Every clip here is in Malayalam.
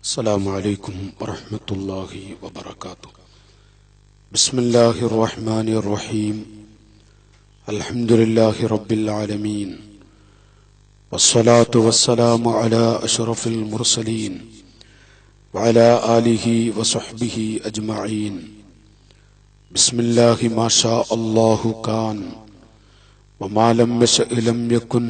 السلام عليكم ورحمة الله وبركاته. بسم الله الرحمن الرحيم. الحمد لله رب العالمين، والصلاة والسلام على أشرف المرسلين وعلى آله وصحبه أجمعين. بسم الله ما شاء الله كان، وما لم يشأ لم يكن،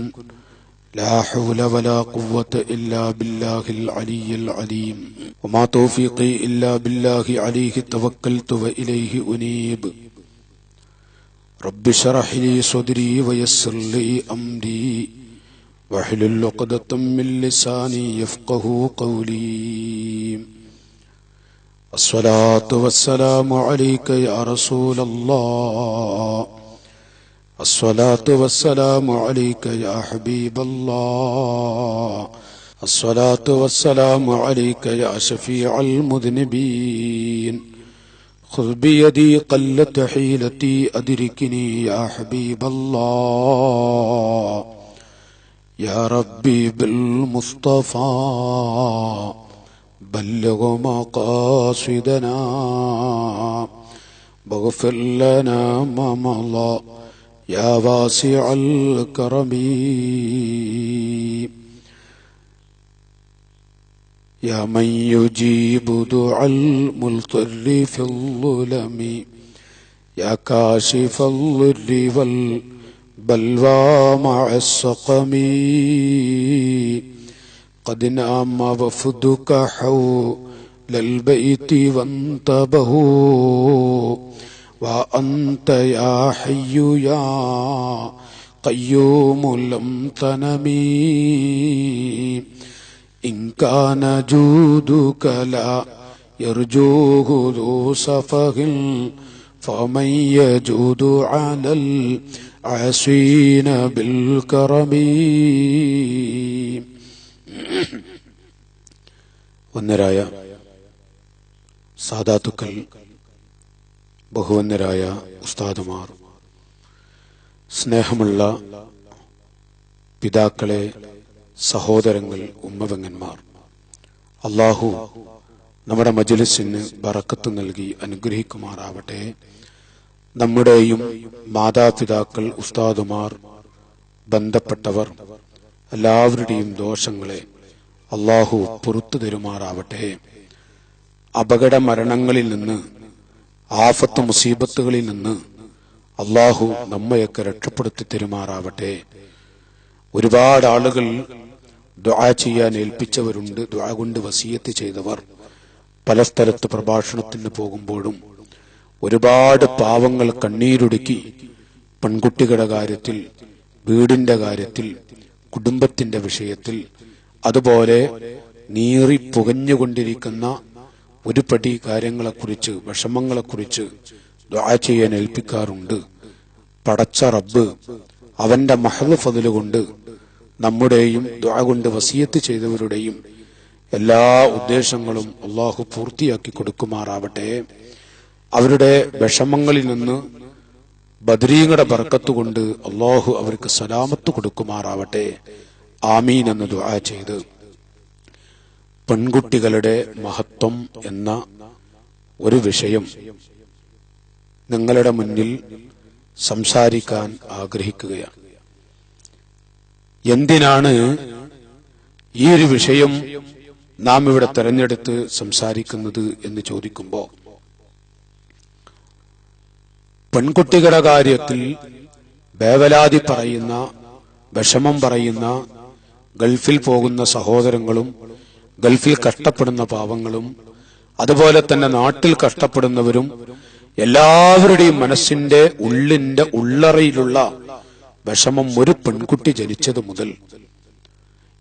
لا حول ولا قوة إلا بالله العلي العليم، وما توفيقي إلا بالله عليه توكلت وإليه أنيب. رب اشرح لي صدري ويسر لي أمري واحلل عقدة من لساني يفقه قولي. الصلاة والسلام عليك يا رسول الله، الصلاة والسلام عليك يا حبيب الله، الصلاة والسلام عليك يا شفيع المذنبين. خذ بيدي قلت حيلتي أدركني يا حبيب الله. يا ربي بالمصطفى بلغ مقاصدنا واغفر لنا ما مضى يا واسع الكرم. يا من يجيب دعاء المضطر في الظلم، يا كاشف الضر والبلوى مع السقم. قد نام وفدك حول البيت وانتبهوا، وأنت يا حي يا قيوم لم تنمي. إن كان جودك لا يرجوه ذو سفه، فمن يجود على العاصين بالكرم. വന്ദരായ സാദാത്തുക്കൾ, ബഹുവന്ദരായ ഉസ്താദുമാർ, സ്നേഹമുള്ള പിതാക്കളെ, സഹോദരങ്ങൾ, ഉമ്മവങ്ങന്മാർ, അല്ലാഹു നമ്മുടെ മജ്‌ലിസിന് ബറക്കത്ത് നൽകി അനുഗ്രഹിക്കുമാറാവട്ടെ. നമ്മുടെയും മാതാപിതാക്കൾ, ഉസ്താദുമാർ, ബന്ധപ്പെട്ടവർ എല്ലാവരുടെയും ദോഷങ്ങളെ അല്ലാഹു പുറത്തു തരുമാറാവട്ടെ. അപകട മരണങ്ങളിൽ നിന്ന്, ആഫത്ത് മുസീബത്തുകളിൽ നിന്ന് അല്ലാഹു നമ്മയൊക്കെ രക്ഷപ്പെടുത്തി തരുമാറാവട്ടെ. ഒരുപാട് ആളുകൾ ദുആ ചെയ്യാൻ ഏൽപ്പിച്ചവരുണ്ട്, ദുആ കൊണ്ട് വസിയത്ത് ചെയ്തവർ. പല സ്ഥലത്ത് പ്രഭാഷണത്തിന് പോകുമ്പോഴും ഒരുപാട് പാവങ്ങൾ കണ്ണീരൊടുക്കി പെൺകുട്ടികളുടെ കാര്യത്തിൽ, വീടിന്റെ കാര്യത്തിൽ, കുടുംബത്തിന്റെ വിഷയത്തിൽ, അതുപോലെ നീറി പുകഞ്ഞുകൊണ്ടിരിക്കുന്ന ഒരു പടി കാര്യങ്ങളെക്കുറിച്ച്, വിഷമങ്ങളെക്കുറിച്ച് ദുആ ചെയ്യാൻ ഏൽപ്പിക്കാറുണ്ട്. പടച്ച റബ്ബ് അവന്റെ മഹദ് ഫദ്ല് കൊണ്ട് നമ്മുടെയും ദുആ കൊണ്ട് വസിയത്ത് ചെയ്തവരുടെയും എല്ലാ ഉദ്ദേശങ്ങളും അല്ലാഹു പൂർത്തിയാക്കി കൊടുക്കുമാറാവട്ടെ. അവരുടെ വിഷമങ്ങളിൽ നിന്ന് ബദരീങ്ങളുടെ ബർക്കത്ത് കൊണ്ട് അല്ലാഹു അവർക്ക് സലാമത്ത് കൊടുക്കുമാറാവട്ടെ. ആമീൻ എന്ന് ദുആ ചെയ്ത് പെൺകുട്ടികളുടെ മഹത്വം എന്ന ഒരു വിഷയം നിങ്ങളുടെ മുന്നിൽ സംസാരിക്കാൻ ആഗ്രഹിക്കുകയാണ്. എന്തിനാണ് ഈ ഒരു വിഷയം നാം ഇവിടെ തെരഞ്ഞെടുത്ത് സംസാരിക്കുന്നത് എന്ന് ചോദിക്കുമ്പോൾ, പെൺകുട്ടികളുടെ കാര്യത്തിൽ വേവലാതി പറയുന്ന, വിഷമം പറയുന്ന, ഗൾഫിൽ പോകുന്ന സഹോദരങ്ങളും, ഗൾഫിൽ കഷ്ടപ്പെടുന്ന പാവങ്ങളും, അതുപോലെ തന്നെ നാട്ടിൽ കഷ്ടപ്പെടുന്നവരും, എല്ലാവരുടെയും മനസ്സിന്റെ ഉള്ളിന്റെ ഉള്ളറയിലുള്ള വിഷമം ഒരു പെൺകുട്ടി ജനിച്ചത് മുതൽ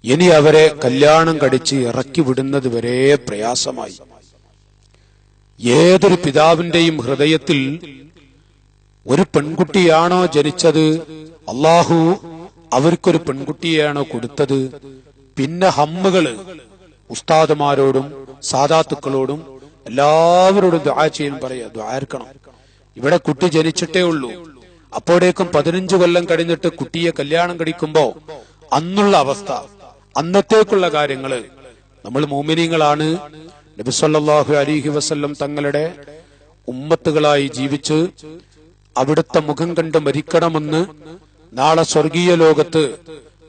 ഇനി അവരെ കല്യാണം കഴിച്ച് ഇറക്കി വിടുന്നത് വരെ പ്രയാസമായി. ഏതൊരു പിതാവിന്റെയും ഹൃദയത്തിൽ ഒരു പെൺകുട്ടിയാണോ ജനിച്ചത്, അല്ലാഹു അവർക്കൊരു പെൺകുട്ടിയെയാണോ കൊടുത്തത്, പിന്നെ ഹമ്മുകള് ഉസ്താദുമാരോടും സാദാത്തുക്കളോടും എല്ലാവരോടും ദുആ ചെയ്യാൻ പറയാ. ദുആർക്കണം. ഇവിടെ കുട്ടി ജനിച്ചിട്ടേ ഉള്ളൂ, അപ്പോഴേക്കും 15 കൊല്ലം കഴിഞ്ഞിട്ട് കുട്ടിയെ കല്യാണം കഴിക്കുമ്പോ അന്നുള്ള അവസ്ഥ, അന്നത്തേക്കുള്ള കാര്യങ്ങള് നമ്മൾ മുഅ്മിനീങ്ങളാണ്. നബി സല്ലല്ലാഹു അലൈഹി വസല്ലം തങ്ങളുടെ ഉമ്മത്തുകളായി ജീവിച്ച് അവിടുത്തെ മുഖം കണ്ട് മരിക്കണമെന്ന് നാളെ സ്വർഗീയ ലോകത്ത്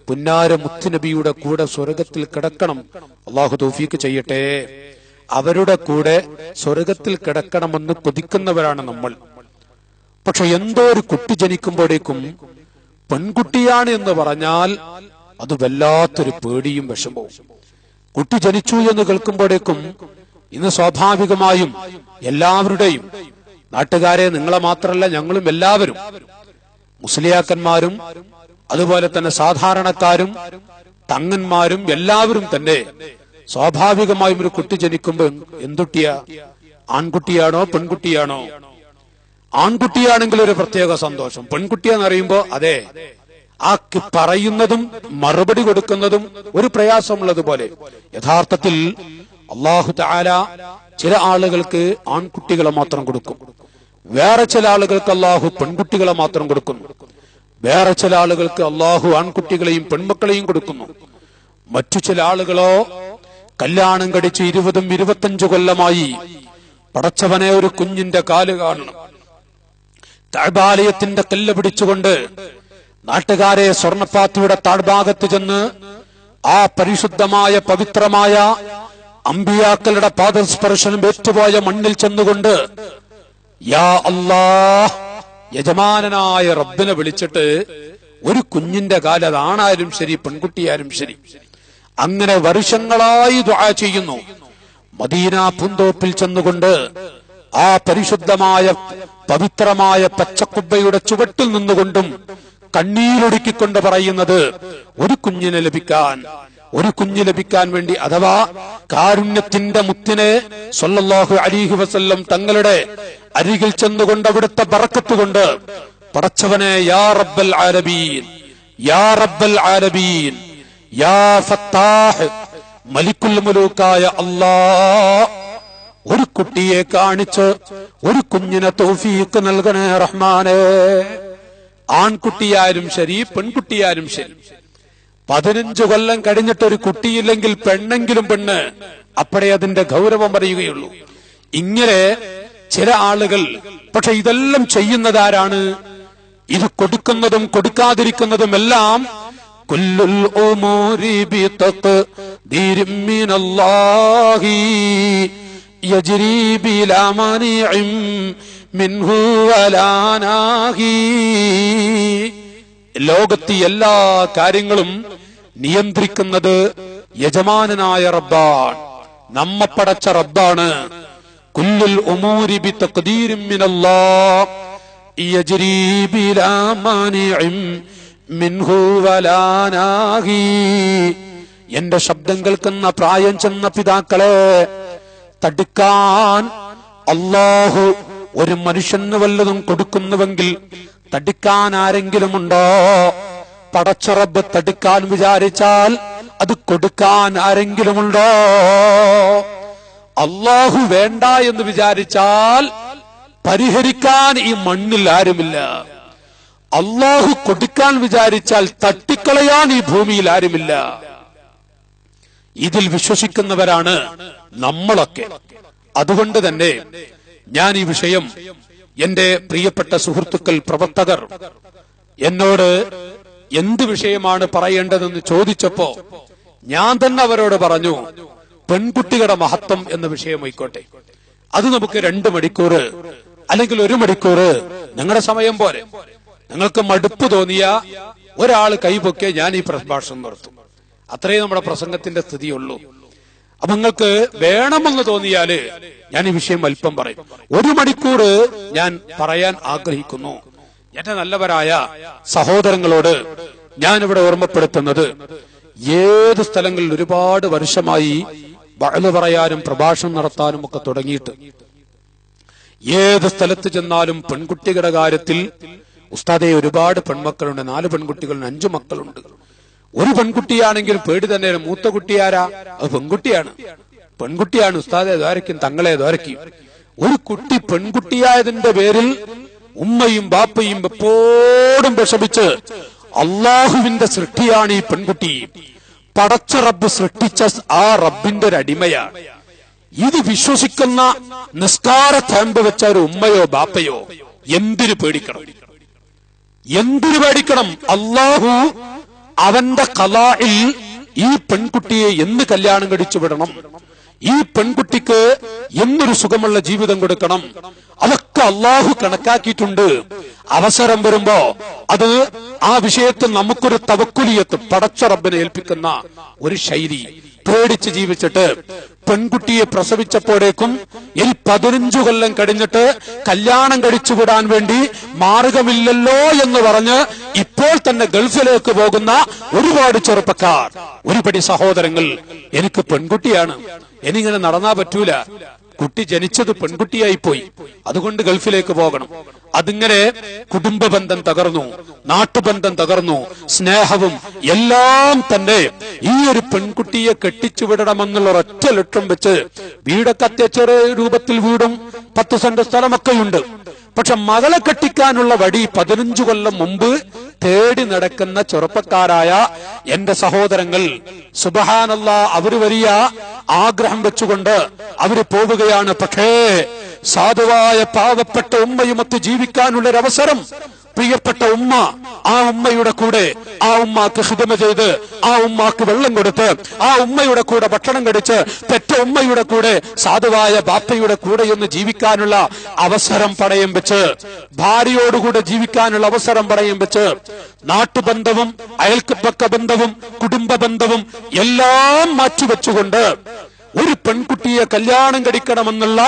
പുന്നാര മുത്തുനബിയുടെ കൂടെ സ്വർഗത്തിൽ കിടക്കണം. അള്ളാഹു തൗഫീക്ക് ചെയ്യട്ടെ. അവരുടെ കൂടെ സ്വർഗത്തിൽ കിടക്കണമെന്ന് കൊതിക്കുന്നവരാണ് നമ്മൾ. പക്ഷെ എന്തോ ഒരു കുട്ടി ജനിക്കുമ്പോഴേക്കും പെൺകുട്ടിയാണ് എന്ന് പറഞ്ഞാൽ അത് വല്ലാത്തൊരു പേടിയും വിഷമവും. കുട്ടി ജനിച്ചു എന്ന് കേൾക്കുമ്പോഴേക്കും ഇന്ന് സ്വാഭാവികമായും എല്ലാവരുടെയും, നാട്ടുകാരെ നിങ്ങളെ മാത്രമല്ല ഞങ്ങളും എല്ലാവരും, മുസ്ലിയാക്കന്മാരും അതുപോലെ തന്നെ സാധാരണക്കാരും തങ്ങന്മാരും എല്ലാവരും തന്നെ സ്വാഭാവികമായും ഒരു കുട്ടി ജനിക്കുമ്പോൾ എന്തുട്ടിയാ, ആൺകുട്ടിയാണോ പെൺകുട്ടിയാണോ? ആൺകുട്ടിയാണെങ്കിൽ ഒരു പ്രത്യേക സന്തോഷം. പെൺകുട്ടിയെന്ന് അറിയുമ്പോ അതെ ആ പറയുന്നതും മറുപടി കൊടുക്കുന്നതും ഒരു പ്രയാസമുള്ളതുപോലെ. യഥാർത്ഥത്തിൽ അല്ലാഹു തആല ചില ആളുകൾക്ക് ആൺകുട്ടികളെ മാത്രം കൊടുക്കും, വേറെ ചില ആളുകൾക്ക് അല്ലാഹു പെൺകുട്ടികളെ മാത്രം കൊടുക്കുന്നു, വേറെ ചില ആളുകൾക്ക് അല്ലാഹു ആൺകുട്ടികളെയും പെൺമക്കളെയും കൊടുക്കുന്നു. മറ്റു ചില ആളുകളോ കല്യാണം കഴിച്ച് 20-25 കൊല്ലമായി പടച്ചവനെ ഒരു കുഞ്ഞിന്റെ കാല് കാണണം, തഅബാലയത്തിന്റെ കല്ല് പിടിച്ചുകൊണ്ട് നാട്ടുകാരെ സ്വർണപ്പാത്തിയുടെ താഴ്ഭാഗത്ത് ചെന്ന് ആ പരിശുദ്ധമായ പവിത്രമായ അമ്പിയാക്കളുടെ പാദസ്പർശനം ഏറ്റുപോയ മണ്ണിൽ ചെന്നുകൊണ്ട് യാ അല്ലാഹ്, യജമാനനായ റബ്ബിനെ വിളിച്ചിട്ട് ഒരു കുഞ്ഞിന്റെ കാല്, അതാണായാലും ശരി പെൺകുട്ടിയായാലും ശരി, അങ്ങനെ വർഷങ്ങളായി ദുആ ചെയ്യുന്നു. മദീന പൂന്തോപ്പിൽ ചെന്നുകൊണ്ട് ആ പരിശുദ്ധമായ പവിത്രമായ പച്ചക്കുബ്ബയുടെ ചുവട്ടിൽ നിന്നുകൊണ്ടും കണ്ണീരൊടുക്കിക്കൊണ്ട് പറയുന്നത് ഒരു കുഞ്ഞിനെ ലഭിക്കാൻ, ഒരു കുഞ്ഞ് ലഭിക്കാൻ വേണ്ടി, അഥവാ കാരുണ്യത്തിന്റെ മുത്തിനെ സ്വല്ലല്ലാഹു അലൈഹി വസല്ലം തങ്ങളുടെ അരികിൽ ചെന്നുകൊണ്ട് അവിടുത്തെ ബറക്കത്ത് കൊണ്ട് പടച്ചവനെ യാ റബ്ബൽ ആലമീൻ, യാ റബ്ബൽ ആലമീൻ, യാ ഫത്താഹ്, മലിക്കുൽ മുലൂക്കായ അല്ലാഹ്, ഒരു കുട്ടിയെ കാണിച്ച് ഒരു കുഞ്ഞിനെ തൗഫീഖ് നൽകണേ റഹ്മാനേ. ആൺകുട്ടിയായാലും ശരി പെൺകുട്ടിയായാലും ശരി, 15 കൊല്ലം കഴിഞ്ഞിട്ടൊരു കുട്ടിയില്ലെങ്കിൽ പെണ്ണെങ്കിലും പെണ്ണ്, അപ്പോഴേ അതിന്റെ ഗൗരവം അറിയുകയുള്ളൂ. ഇങ്ങനെ ചില ആളുകൾ, പക്ഷെ ഇതെല്ലാം ചെയ്യുന്നതാരാണ്? ഇത് കൊടുക്കുന്നതും കൊടുക്കാതിരിക്കുന്നതും എല്ലാം കുല്ലുൽ ഉമൂരി ബിതഖ്ദീരിൻ മിനല്ലാഹി യജ്രി ബിലാ മാനിഇൻ മിൻഹു വലാ നാഹി. ലോകത്തെ എല്ലാ കാര്യങ്ങളും നിയന്ത്രിക്കുന്നത് യജമാനനായ റബ്ബാണ്, നമ്മെ പടച്ച റബ്ബാണ്. കുല്ലുൽ ഉമൂരി ബിതഖ്ദീരിൻ മിനല്ലാഹ് യജ്രി ബിലാ മാനിഇൻ മിൻഹു വലാ നാഹി. എന്റെ ശബ്ദം കേൾക്കുന്ന പ്രായം ചെന്ന പിതാക്കളെ, തടുക്കാൻ അല്ലാഹു ഒരു മനുഷ്യന് വല്ലതും കൊടുക്കുന്നുവെങ്കിൽ തടുക്കാൻ ആരെങ്കിലും ഉണ്ടോ? പടച്ച റബ്ബ് തടുക്കാൻ വിചാരിച്ചാൽ അത് കൊടുക്കാൻ ആരെങ്കിലും ഉണ്ടോ? അല്ലാഹു വേണ്ട എന്ന് വിചാരിച്ചാൽ പരിഹരിക്കാൻ ഈ മണ്ണിൽ ആരുമില്ല. അല്ലാഹു കൊടുക്കാൻ വിചാരിച്ചാൽ തട്ടിക്കളയാൻ ഈ ഭൂമിയിൽ ആരുമില്ല. ഇതിൽ വിശ്വസിക്കുന്നവരാണ് നമ്മളൊക്കെ. അതുകൊണ്ട് തന്നെ ഞാൻ ഈ വിഷയം എന്റെ പ്രിയപ്പെട്ട സുഹൃത്തുക്കൾ, പ്രവർത്തകർ എന്നോട് എന്ത് വിഷയമാണ് പറയേണ്ടതെന്ന് ചോദിച്ചപ്പോ ഞാൻ തന്നെ അവരോട് പറഞ്ഞു, പെൺകുട്ടികളുടെ മഹത്വം എന്ന വിഷയമായിക്കോട്ടെ, അത് നമുക്ക് 2 മണിക്കൂർ അല്ലെങ്കിൽ 1 മണിക്കൂർ നിങ്ങളുടെ സമയം പോലെ, നിങ്ങൾക്ക് മടുപ്പ് തോന്നിയ ഒരാൾ കൈപൊക്കെ ഞാൻ ഈ പ്രഭാഷണം നടത്തും. അത്രേ നമ്മുടെ പ്രസംഗത്തിന്റെ സ്ഥിതിയുള്ളൂ. അപ്പൊ നിങ്ങൾക്ക് വേണമെന്ന് തോന്നിയാല് ഞാൻ ഈ വിഷയം അല്പം പറയും. 1 മണിക്കൂർ ഞാൻ പറയാൻ ആഗ്രഹിക്കുന്നു. എന്റെ നല്ലവരായ സഹോദരങ്ങളോട് ഞാൻ ഇവിടെ ഓർമ്മപ്പെടുത്തുന്നത്, ഏത് സ്ഥലങ്ങളിൽ ഒരുപാട് വർഷമായി വഅ്ള് പറയാനും പ്രഭാഷണം നടത്താനും ഒക്കെ തുടങ്ങിയിട്ട്, ഏത് സ്ഥലത്ത് ചെന്നാലും പെൺകുട്ടികളുടെ കാര്യത്തിൽ ഉസ്താദെ ഒരുപാട് പെൺമക്കളുണ്ട്, 4 പെൺകുട്ടികളുണ്ട്, 5 മക്കളുണ്ട്. ഒരു പെൺകുട്ടിയാണെങ്കിൽ പേടി തന്നെ. മൂത്ത കുട്ടിയാരാ? അത് പെൺകുട്ടിയാണ്. പെൺകുട്ടിയാണ് ഉസ്താദെ ദ്വാരക്കും, തങ്ങളെ ദ്വാരക്കും. ഒരു കുട്ടി പെൺകുട്ടിയായതിന്റെ പേരിൽ ഉമ്മയും ബാപ്പയും എപ്പോഴും വിഷമിച്ച്, അള്ളാഹുവിന്റെ സൃഷ്ടിയാണ് ഈ പെൺകുട്ടി, പടച്ച റബ്ബ് സൃഷ്ടിച്ച ആ റബ്ബിന്റെ ഒരു അടിമയാണ്. ഇത് വിശ്വസിക്കുന്ന നിസ്കാര തമ്പ് വെച്ച ഒരു ഉമ്മയോ ബാപ്പയോ എന്തിനു പേടിക്കണം? എന്തിനു പേടിക്കണം? അള്ളാഹു അവന്റെ ഖലാഇൽ ഈ പെൺകുട്ടിയെ എന്ന് കല്യാണം കഴിച്ചു വിടണം, ഈ പെൺകുട്ടിക്ക് എന്നൊരു സുഖമുള്ള ജീവിതം കൊടുക്കണം, അതൊക്കെ അള്ളാഹു കണക്കാക്കിയിട്ടുണ്ട്. അവസരം വരുമ്പോ അത് ആ വിഷയത്തിൽ നമുക്കൊരു തവക്കുലിയത്ത് പടച്ച റബ്ബിനെ ഏൽപ്പിക്കുന്ന ഒരു ശൈലി പേടിച്ച് ജീവിച്ചിട്ട് പെൺകുട്ടിയെ പ്രസവിച്ചപ്പോഴേക്കും 15 കൊല്ലം കഴിഞ്ഞിട്ട് കല്യാണം കഴിച്ചു വിടാൻ വേണ്ടി മാർഗമില്ലല്ലോ എന്ന് പറഞ്ഞ് ഇപ്പോൾ തന്നെ ഗൾഫിലേക്ക് പോകുന്ന ഒരുപാട് ചെറുപ്പക്കാർ, ഒരുപടി സഹോദരങ്ങൾ, എനിക്ക് പെൺകുട്ടിയാണ്, എനിങ്ങനെ നടന്നാ പറ്റൂല, കുട്ടി ജനിച്ചത് പെൺകുട്ടിയായി പോയി, അതുകൊണ്ട് ഗൾഫിലേക്ക് പോകണം. അതിങ്ങനെ കുടുംബ ബന്ധം തകർന്നു, നാട്ടുബന്ധം തകർന്നു, സ്നേഹവും എല്ലാം തന്നെ ഈ ഒരു പെൺകുട്ടിയെ കെട്ടിച്ചു വിടണമെന്നുള്ള ഒരൊറ്റ ലക്ഷ്യം വെച്ച് വീടൊക്കെ അത്യാവശ്യ രൂപത്തിൽ വീടും 10 സെന്റ് സ്ഥലമൊക്കെയുണ്ട്. പക്ഷെ മകളെ കെട്ടിക്കാനുള്ള വടി 15 കൊല്ലം മുമ്പ് തേടി നടക്കുന്ന ചെറുപ്പക്കാരായ എന്റെ സഹോദരങ്ങൾ, സുബ്ഹാനല്ലാഹ്, അവര് വലിയ ആഗ്രഹം വെച്ചുകൊണ്ട് അവര് പോവുകയാണ്. പക്ഷേ സാധുവായ പാവപ്പെട്ട ഉമ്മയുമൊത്ത് ജീവിക്കാനുള്ളൊരവസരം പ്രിയപ്പെട്ട ഉമ്മ, ആ ഉമ്മയുടെ കൂടെ, ആ ഉമ്മാക്ക് ഖിദ്മ ചെയ്ത്, ആ ഉമ്മാക്ക് വെള്ളം കൊടുത്ത്, ആ ഉമ്മയുടെ കൂടെ ഭക്ഷണം കഴിച്ച്, പെറ്റ ഉമ്മയുടെ കൂടെ സാധുവായ ബാപ്പയുടെ കൂടെ ഒന്ന് ജീവിക്കാനുള്ള അവസരം പണയം വെച്ച്, ഭാര്യയോടുകൂടെ ജീവിക്കാനുള്ള അവസരം പണയം വെച്ച്, നാട്ടുബന്ധവും അയൽപ്പക്ക ബന്ധവും കുടുംബ ബന്ധവും എല്ലാം മാറ്റിവെച്ചുകൊണ്ട് ഒരു പെൺകുട്ടിയെ കല്യാണം കഴിക്കണമെന്നുള്ള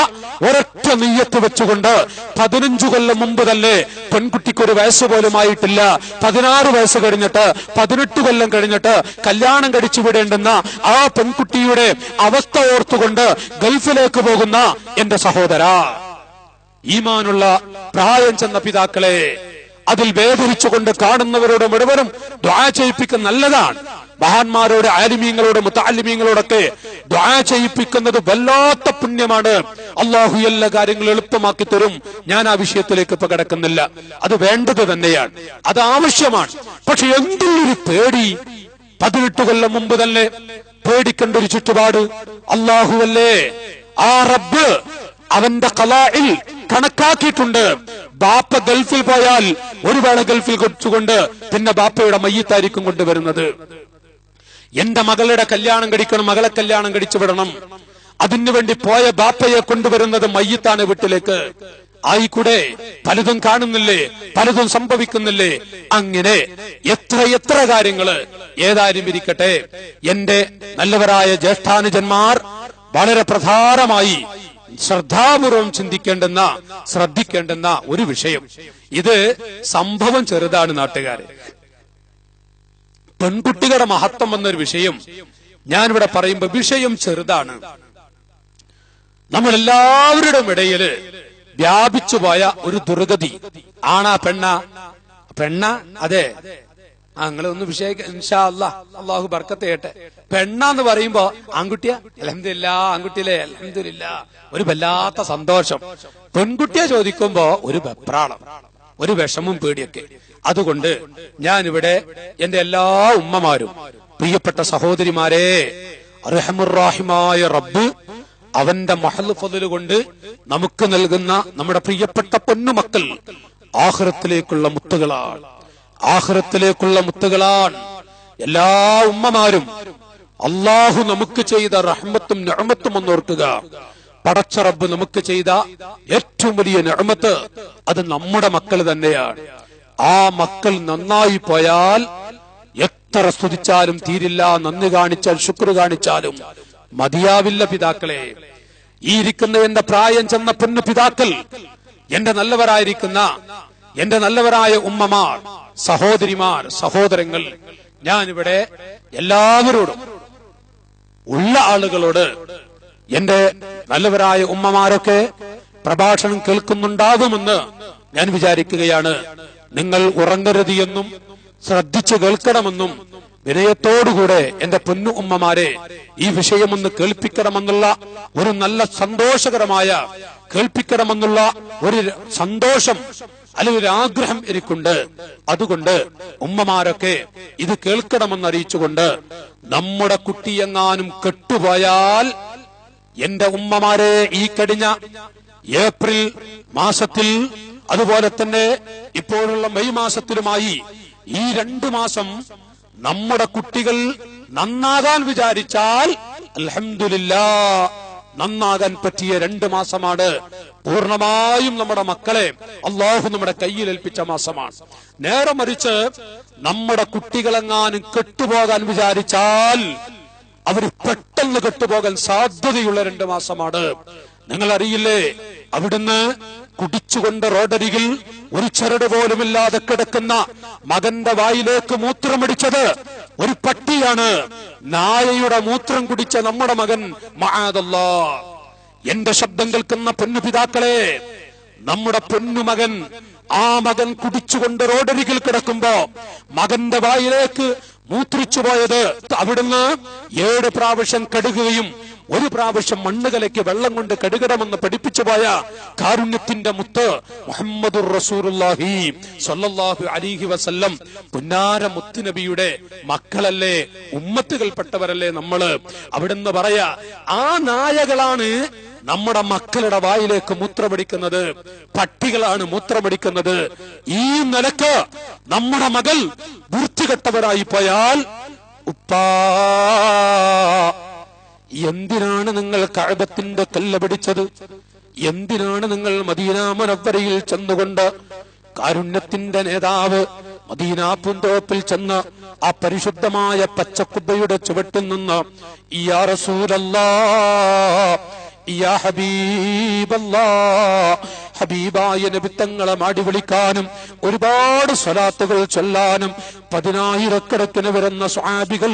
ഒരൊറ്റ നിയ്യത്ത് വെച്ചുകൊണ്ട് 15 കൊല്ലം മുമ്പ് തന്നെ പെൺകുട്ടിക്ക് ഒരു വയസ്സ് പോലും ആയിട്ടില്ല, 16 വയസ്സ് കഴിഞ്ഞിട്ട് 18 കൊല്ലം കഴിഞ്ഞിട്ട് കല്യാണം കഴിച്ചു വിടേണ്ടുന്ന ആ പെൺകുട്ടിയുടെ അവസ്ഥ ഓർത്തുകൊണ്ട് ഗൾഫിലേക്ക് പോകുന്ന എന്റെ സഹോദര, ഈമാനുള്ള പ്രായം ചെന്ന പിതാക്കളെ, അതിൽ വേദനിച്ചുകൊണ്ട് കാണുന്നവരോട് മുഴുവനും ദുആ ചെയ്യിപ്പിക്കുന്ന നല്ലതാണ്. മഹാന്മാരോട്, ആലിമീങ്ങളോട്, മുതഅല്ലിമീങ്ങളോടൊക്കെ ദുആ ചെയ്യിപ്പിക്കുന്നത് വല്ലാത്ത പുണ്യമാണ്. അള്ളാഹു എല്ലാ കാര്യങ്ങളും എളുപ്പമാക്കി തരും. ഞാൻ ആ വിഷയത്തിലേക്ക് ഇപ്പൊ കിടക്കുന്നില്ല. അത് വേണ്ടത് തന്നെയാണ്, അത് ആവശ്യമാണ്. പക്ഷെ എന്തൊരു പേടി! 18 കൊല്ലം മുമ്പ് തന്നെ പേടിക്കേണ്ട ഒരു ചുറ്റുപാട്. അള്ളാഹുവല്ലേ, ആ റബ്ബ് അവന്റെ ഖലാഇൽ കണക്കാക്കിയിട്ടുണ്ട്. ബാപ്പ ഗൾഫിൽ പോയാൽ ഒരു വേള ഗൾഫിൽ കൊച്ചുകൊണ്ട് പിന്നെ ബാപ്പയുടെ മയ്യിത്തായിരിക്കും കൊണ്ടുവരുന്നത്. എന്റെ മകളുടെ കല്യാണം കഴിക്കണം, മകളെ കല്യാണം കഴിച്ചു വിടണം, അതിനുവേണ്ടി പോയ ബാപ്പയെ കൊണ്ടുവരുന്നത് മയ്യിത്താണ് വീട്ടിലേക്ക്. ആയിക്കൂടെ? പലതും കാണുന്നില്ലേ, പലതും സംഭവിക്കുന്നില്ലേ? അങ്ങനെ എത്ര കാര്യങ്ങള്. ഏതായാലും ഇരിക്കട്ടെ, എന്റെ നല്ലവരായ ജ്യേഷ്ഠാനുജന്മാർ വളരെ പ്രധാനമായി ശ്രദ്ധാപൂർവം ശ്രദ്ധിക്കേണ്ടുന്ന ഒരു വിഷയം. ഇത് സംഭവം ചെറുതാണ് നാട്ടുകാരെ. പെൺകുട്ടികളുടെ മഹത്വം എന്നൊരു വിഷയം ഞാനിവിടെ പറയുമ്പോ വിഷയം ചെറുതാണ്. നമ്മളെല്ലാവരുടെയും ഇടയിൽ വ്യാപിച്ചുപോയ ഒരു ദുർഗതി. ആണാ പെണ്ണ? അതെ, നിങ്ങളൊന്ന് വിഷയം ഇൻഷാ അല്ലാഹ്, അള്ളാഹു ബർക്കത്ത് ചെയ്യട്ടെ. പെണ്ണാന്ന് പറയുമ്പോ ആൺകുട്ടിയാ? അൽഹംദുലില്ലാഹ്, ആൺകുട്ടിയിലെ അൽഹംദുലില്ലാഹ്, ഒരു വല്ലാത്ത സന്തോഷം. പെൺകുട്ടിയെ ചോദിക്കുമ്പോ ഒരു വെപ്രാളം, ഒരു വിഷമവും പേടിയൊക്കെ. അതുകൊണ്ട് ഞാനിവിടെ എന്റെ എല്ലാ ഉമ്മമാരും, പ്രിയപ്പെട്ട സഹോദരിമാരെ, അർഹമുർ-റഹീമായ റബ്ബ് അവന്റെ മഹ്ൽ ഫദ്ൽ കൊണ്ട് നമുക്ക് നൽകുന്ന നമ്മുടെ പ്രിയപ്പെട്ട പൊന്നുമക്കൾ ആഖിറത്തിലേക്കുള്ള മുത്തുകളാണ്, ആഖിറത്തിലേക്കുള്ള മുത്തുകളാണ്. എല്ലാ ഉമ്മമാരും അള്ളാഹു നമുക്ക് ചെയ്ത റഹ്മത്തും നിഅമത്തും ഒന്നോർക്കുക. പടച്ച റബ്ബ് നമുക്ക് ചെയ്ത ഏറ്റവും വലിയ നിഅമത്ത് അത് നമ്മുടെ മക്കൾ തന്നെയാണ്. ആ മക്കൾ നന്നായി പോയാൽ എത്ര സ്തുതിച്ചാലും തീരില്ല, നന്ദി കാണിച്ചാൽ ശുക്ർ കാണിച്ചാലും മതിയാവില്ല. പിതാക്കളെ, ഈ ഇരിക്കുന്ന എന്റെ പ്രായം ചെന്ന പൊന്നു പിതാക്കൾ, എന്റെ നല്ലവരായിരിക്കുന്ന എന്റെ നല്ലവരായ ഉമ്മമാർ, സഹോദരിമാർ, സഹോദരങ്ങൾ, ഞാനിവിടെ എല്ലാവരോടും ഉള്ള ആളുകളോട്, എന്റെ നല്ലവരായ ഉമ്മമാരൊക്കെ പ്രഭാഷണം കേൾക്കുന്നുണ്ടാകുമെന്ന് ഞാൻ വിചാരിക്കുകയാണ്. നിങ്ങൾ ഉറങ്ങരുത് എന്നും ശ്രദ്ധിച്ചു കേൾക്കണമെന്നും വിനയത്തോടുകൂടെ എന്റെ പൊന്നു ഉമ്മമാരെ ഈ വിഷയമൊന്ന് കേൾപ്പിക്കണമെന്നുള്ള ഒരു നല്ല സന്തോഷകരമായ കേൾപ്പിക്കണമെന്നുള്ള ഒരു സന്തോഷം അല്ലെങ്കിൽ ഒരു ആഗ്രഹം എനിക്കുണ്ട്. അതുകൊണ്ട് ഉമ്മമാരൊക്കെ ഇത് കേൾക്കണമെന്ന് അറിയിച്ചുകൊണ്ട്, നമ്മുടെ കുട്ടിയെങ്ങാനും കെട്ടുപോയാൽ, എന്റെ ഉമ്മമാരെ, ഈ കഴിഞ്ഞ ഏപ്രിൽ മാസത്തിൽ അതുപോലെ തന്നെ ഇപ്പോഴുള്ള മെയ് മാസത്തിലുമായി ഈ 2 മാസം നമ്മുടെ കുട്ടികൾ നന്നാകാൻ വിചാരിച്ചാൽ അൽഹംദുലില്ലാഹ് നന്നാകാൻ പറ്റിയ 2 മാസമാണ്. പൂർണ്ണമായും നമ്മുടെ മക്കളെ അള്ളാഹു നമ്മുടെ കയ്യിൽ ഏൽപ്പിച്ച മാസമാണ്. നേരെ മറിച്ച് നമ്മുടെ കുട്ടികളെങ്ങാനും കെട്ടുപോകാൻ വിചാരിച്ചാൽ അവർ പെട്ടെന്ന് കെട്ടുപോകാൻ സാധ്യതയുള്ള 2 മാസമാണ്. നിങ്ങൾ അറിയില്ലേ, അവിടുന്ന് കുടിച്ചുകൊണ്ട് റോഡരികിൽ ഒരു ചരട് പോലുമില്ലാതെ കിടക്കുന്ന മകന്റെ വായിലേക്ക് മൂത്രമടിച്ചത് ഒരു പട്ടിയാണ്. നായയുടെ മൂത്രം കുടിച്ച നമ്മുടെ മകൻ, മഅദല്ലാഹ്. എന്റെ ശബ്ദം കേൾക്കുന്ന പൊന്നുപിതാക്കളെ, നമ്മുടെ പൊന്നുമകൻ, ആ മകൻ കുടിച്ചുകൊണ്ട് റോഡരികിൽ കിടക്കുമ്പോ മകന്റെ വായിലേക്ക് മൂത്രിച്ചു പോയത് അവിടുന്ന് 7 പ്രാവശ്യം കഴുകുകയും 1 പ്രാവശ്യം മണ്ണ് കലക്കി വെള്ളം കൊണ്ട് കഴുകണമെന്ന് പഠിപ്പിച്ചു പോയ കാരുണ്യത്തിന്റെ മുത്ത് മുഹമ്മദുർ റസൂലുള്ളാഹി സ്വല്ലല്ലാഹു അലൈഹി വസല്ലം പുന്നാര മുത്തുനബിയുടെ മക്കളല്ലേ, ഉമ്മത്തുകൾപ്പെട്ടവരല്ലേ നമ്മള്. അവിടുന്ന് പറയാ, ആ നായകളാണ് നമ്മുടെ മക്കളുടെ വായിലേക്ക് മൂത്രമടിക്കുന്നത്, പട്ടികളാണ് മൂത്രമടിക്കുന്നത്. ഈ നിലക്ക് നമ്മുടെ മകൾ വൃത്തികെട്ടവരായി പോയാൽ, ഉപ്പാ, എന്തിനാണ് നിങ്ങൾ കഅബത്തിന്റെ കല്ല് പിടിച്ചത്? എന്തിനാണ് നിങ്ങൾ മദീന മുനവ്വറയിൽ ചെന്നുകൊണ്ട് കാരുണ്യത്തിന്റെ നേതാവ് മദീന പൂന്തോപ്പിൽ ചെന്ന് ആ പരിശുദ്ധമായ പച്ചക്കുബ്ബയുടെ ചുവട്ടിൽ നിന്ന് യാ റസൂലല്ലാഹ്, യാ ഹബീബല്ലാഹ്, ഹബീബായ നബി തങ്ങളെ മാടി വിളിക്കാനും ഒരുപാട് സ്വലാത്തുകൾ ചൊല്ലാനും 10,000 വരുന്ന സ്വഹാബികൾ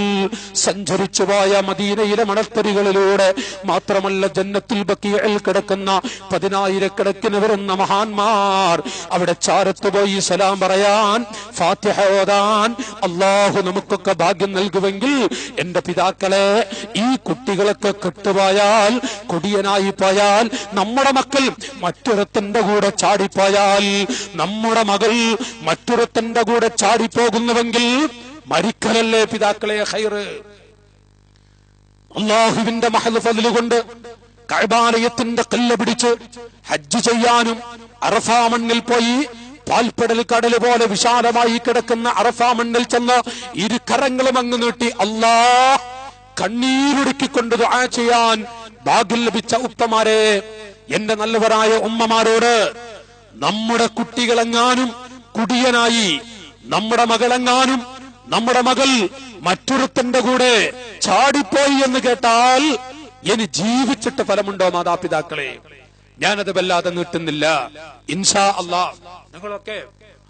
സഞ്ചരിച്ചു പോയ മദീനയിലെ മണൽത്തരികളിലൂടെ, മാത്രമല്ല ജന്നത്തുൽ ബഖീഇൽ കിടക്കുന്ന 10,000 വരുന്ന മഹാന്മാർ അവിടെ ചാരത്ത് പോയി സലാം പറയാൻ, ഫാത്തിഹ ഓതാൻ അല്ലാഹു നമുക്കൊക്കെ ഭാഗ്യം നൽകുമെങ്കിൽ, എന്റെ പിതാക്കളെ, ഈ കുട്ടികളൊക്കെ കെട്ടുപോയാൽ, കൊടിയനായി പോയാൽ, നമ്മുടെ മക്കൾ മറ്റൊരുത്തന്റെ കൂടെ ചാടിപ്പോയാൽ, നമ്മുടെ മകൾ മറ്റൊരുത്തന്റെ കൂടെ ചാടിപ്പോകുന്നുവെങ്കിൽ മരിക്കലല്ലേ പിതാക്കളെ ഖൈറ്. അല്ലാഹുവിന്റെ മഹൽ ഫദ്ല് കൊണ്ട് കഅബാലയത്തിന്റെ കല്ല് പിടിച്ച് ഹജ്ജ് ചെയ്യാനും അറഫാ മണ്ണിൽ പോയി പാൽപ്പടൽ കടൽ പോലെ വിശാലമായി കിടക്കുന്ന അറഫാ മണ്ണിൽ ചെന്ന് 2 കരങ്ങളും അങ്ങ് നീട്ടി അല്ലാഹ് കണ്ണീരൊടുക്കിക്കൊണ്ട് ദുആ ചെയ്യാൻ ഭാഗ്യം ലഭിച്ച ഉപ്പമാരെ, എന്റെ നല്ലവരായ ഉമ്മമാരോട്, നമ്മുടെ കുട്ടികളെങ്ങാനും കുടിയനായി, നമ്മുടെ മകളെങ്ങാനും, നമ്മുടെ മകൾ മറ്റൊരുത്തന്റെ കൂടെ ചാടിപ്പോയി എന്ന് കേട്ടാൽ ഇനി ജീവിച്ചിട്ട് ഫലമുണ്ടോ മാതാപിതാക്കളെ? ഞാനത് വല്ലാതെ നീട്ടുന്നില്ല. ഇൻഷാ അല്ലാഹ് നിങ്ങളൊക്കെ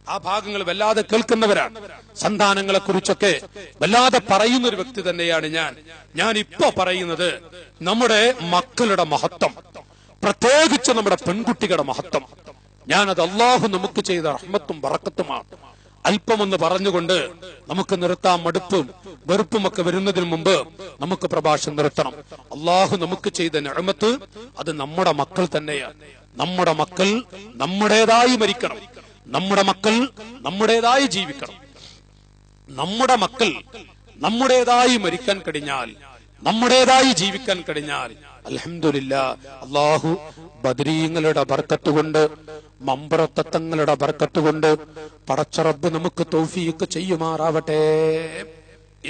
ആ ഭാഗങ്ങൾ വല്ലാതെ കേൾക്കുന്നവരാണ്. സന്താനങ്ങളെ കുറിച്ചൊക്കെ വല്ലാതെ പറയുന്ന ഒരു വ്യക്തി തന്നെയാണ് ഞാൻ ഇപ്പൊ പറയുന്നത്. നമ്മുടെ മക്കളുടെ മഹത്വം, പ്രത്യേകിച്ച് നമ്മുടെ പെൺകുട്ടികളുടെ മഹത്വം, ഞാനത് അള്ളാഹു നമുക്ക് ചെയ്ത റഹ്മത്തും ബറക്കത്തുമാണ്. അല്പമൊന്ന് പറഞ്ഞുകൊണ്ട് നമുക്ക് നിർത്താം. മടുപ്പും വെറുപ്പും ഒക്കെ വരുന്നതിന് മുമ്പ് നമുക്ക് പ്രഭാഷണം നിർത്തണം. അള്ളാഹു നമുക്ക് ചെയ്ത നിഅമത്ത് അത് നമ്മുടെ മക്കൾ തന്നെയാണ്. നമ്മുടെ മക്കൾ നമ്മുടേതായി മരിക്കണം, നമ്മുടെ മക്കൾ നമ്മുടേതായി ജീവിക്കണം. നമ്മുടെ മക്കൾ നമ്മുടേതായി മരിക്കാൻ കഴിഞ്ഞാൽ, നമ്മുടേതായി ജീവിക്കാൻ കഴിഞ്ഞാൽ അൽഹംദുലില്ലാഹ്, അല്ലാഹു ബദരീങ്ങളുടെ ബർക്കത്ത് കൊണ്ട്, മമ്പറത്തങ്ങളുടെ ബർക്കത്ത് കൊണ്ട് പടച്ച റബ്ബ് നമുക്ക് തൗഫീഖ് ചെയ്യുമാറാവട്ടെ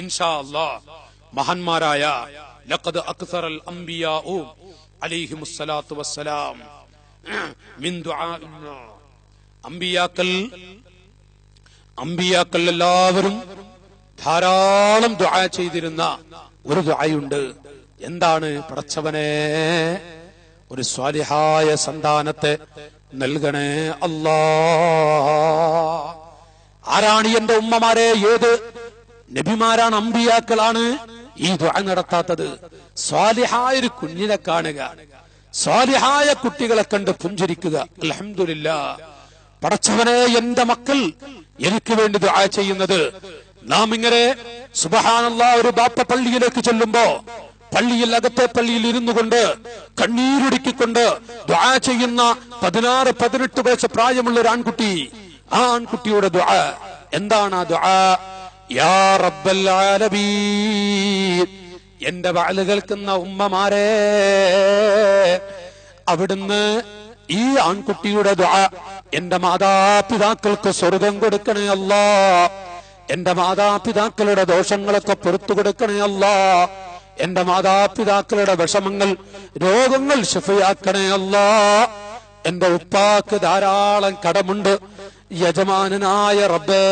ഇൻഷാ അല്ലാഹ്. മഹാന്മാരായ ലഖദ് അക്സറൽ അംബിയാഉ അലൈഹിമുസ്സലാത്തു വസ്സലാം മിൻ ദുആ, അമ്പിയാക്കൾ എല്ലാവരും ധാരാളം ദുആ ചെയ്തിരുന്ന ഒരു ദുആയുണ്ട്. എന്താണ്? പടച്ചവനെ, ഒരു സ്വാലിഹായ സന്താനത്തെ നൽകണേ അല്ലാ. ആരാണ് എന്റെ ഉമ്മമാരെ? ഏത് നബിമാരാണ്, അമ്പിയാക്കളാണ് ഈ ദുആ നടത്താത്തത്? സ്വാലിഹായ ഒരു കുഞ്ഞിനെ കാണുക, സ്വാലിഹായ കുട്ടികളെ കണ്ട് പുഞ്ചിരിക്കുക. അൽഹംദുലില്ലാഹ്. പടച്ചവനെ, എന്റെ മക്കൾ എനിക്ക് വേണ്ടി ദുആ ചെയ്യുന്നത്. നാം ഇങ്ങനെ സുബ്ഹാനല്ലാഹ് ഒരു ബാപ്പ പള്ളിയിലേക്ക് ചെല്ലുമ്പോ പള്ളിയിൽ, അകത്തെ പള്ളിയിൽ ഇരുന്നു കൊണ്ട് കണ്ണീരൊടുക്കിക്കൊണ്ട് ദുആ ചെയ്യുന്ന 16-18 വയസ്സ് പ്രായമുള്ള ഒരു ആൺകുട്ടി. ആ ആൺകുട്ടിയുടെ ദുആ എന്താണ്? ആ ദുആ യാ റബ്ബൽ ആലമീൻ. എന്റെ വഅല് കേൾക്കുന്ന ഉമ്മമാരെ, അവിടുന്ന് ഈ ആൺകുട്ടിയുടെ ദുആ, എന്റെ മാതാപിതാക്കൾക്ക് സ്വർഗം കൊടുക്കണേ അല്ലാ, എന്റെ മാതാപിതാക്കളുടെ ദോഷങ്ങളൊക്കെ പുറത്തു കൊടുക്കണേ അല്ലാ, എന്റെ മാതാപിതാക്കളുടെ വിഷമങ്ങൾ, രോഗങ്ങൾ ശിഫയാക്കണേ അല്ലാ, എന്റെ ഉപ്പാക്ക് ധാരാളം കടമുണ്ട്, യജമാനനായ റബ്ബേ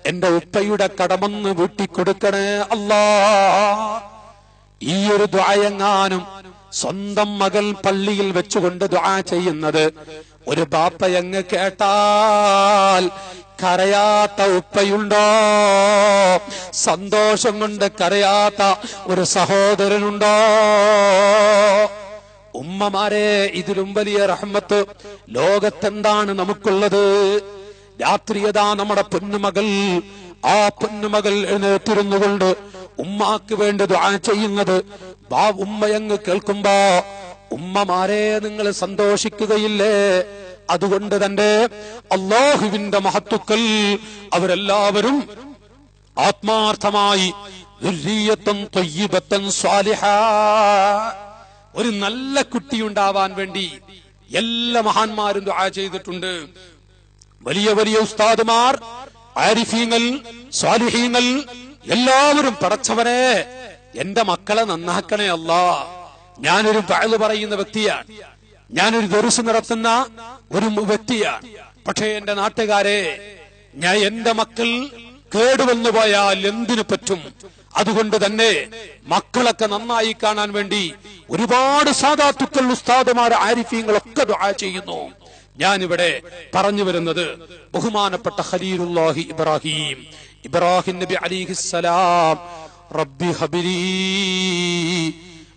എന്റെ ഉപ്പയുടെ കടമൊന്ന് വീട്ടിക്കൊടുക്കണേ അല്ലാ. ഈ ഒരു ദുആയെങ്ങാനും സ്വന്തം മകൾ പള്ളിയിൽ വെച്ചുകൊണ്ട് ദുആ ചെയ്യുന്നത് ഒരു ബാപ്പയങ്ങ് കേട്ടാൽ കരയാത്ത ഉപ്പയുണ്ടോ? സന്തോഷം കൊണ്ട് കരയാത്ത ഒരു സഹോദരനുണ്ടോ? ഉമ്മമാരെ, ഇതിലും വലിയ റഹ്മത്ത് ലോകത്തെന്താണ് നമുക്കുള്ളത്? രാത്രിയതാ നമ്മുടെ പൊന്നുമകൾ, ആ പൊന്നുമകൾ എഴുന്നേറ്റിരുന്നുകൊണ്ട് ഉമ്മാക്ക് വേണ്ടി ദുആ ചെയ്യുന്നത് ഉമ്മയങ്ങ് കേൾക്കുമ്പോ ഉമ്മമാരെ നിങ്ങൾ സന്തോഷിക്കുകയില്ലേ? അതുകൊണ്ട് തന്നെ അല്ലാഹുവിന്റെ മഹത്തുക്കൾ അവരെല്ലാവരും ആത്മാർത്ഥമായി ദുർരിയത്തൻ ത്വയ്യിബത്തൻ സ്വാലിഹാ, ഒരു നല്ല കുട്ടിയുണ്ടാവാൻ വേണ്ടി എല്ലാ മഹാന്മാരും ദുആ ചെയ്തിട്ടുണ്ട്. വലിയ വലിയ ഉസ്താദുമാർ, ആരിഫീങ്ങൾ, സ്വാലിഹീങ്ങൾ എല്ലാവരും പടച്ചവനെ എന്റെ മക്കളെ നന്നാക്കണേ അല്ലാ. ഞാനൊരു വഅദ് പറയുന്ന വ്യക്തിയാണ്, ഞാനൊരു ദർസ് നടത്തുന്ന ഒരു വ്യക്തിയാണ്. പക്ഷേ എന്റെ നാട്ടുകാരെ, ഞാൻ എന്റെ മക്കൾ കേടുവന്നു പോയാൽ എന്തിനു പറ്റും? അതുകൊണ്ട് തന്നെ മക്കളൊക്കെ നന്നായി കാണാൻ വേണ്ടി ഒരുപാട് സാദാത്തുക്കൾ, ഉസ്താദുമാർ, ആരിഫീങ്ങളൊക്കെ ദുആ ചെയ്യുന്നു. ഞാനിവിടെ പറഞ്ഞു വരുന്നത് ബഹുമാനപ്പെട്ട ഖലീലുല്ലാഹി ഇബ്രാഹിം നബി അലൈഹിസ്സലാം, റബ്ബി ഹബിലി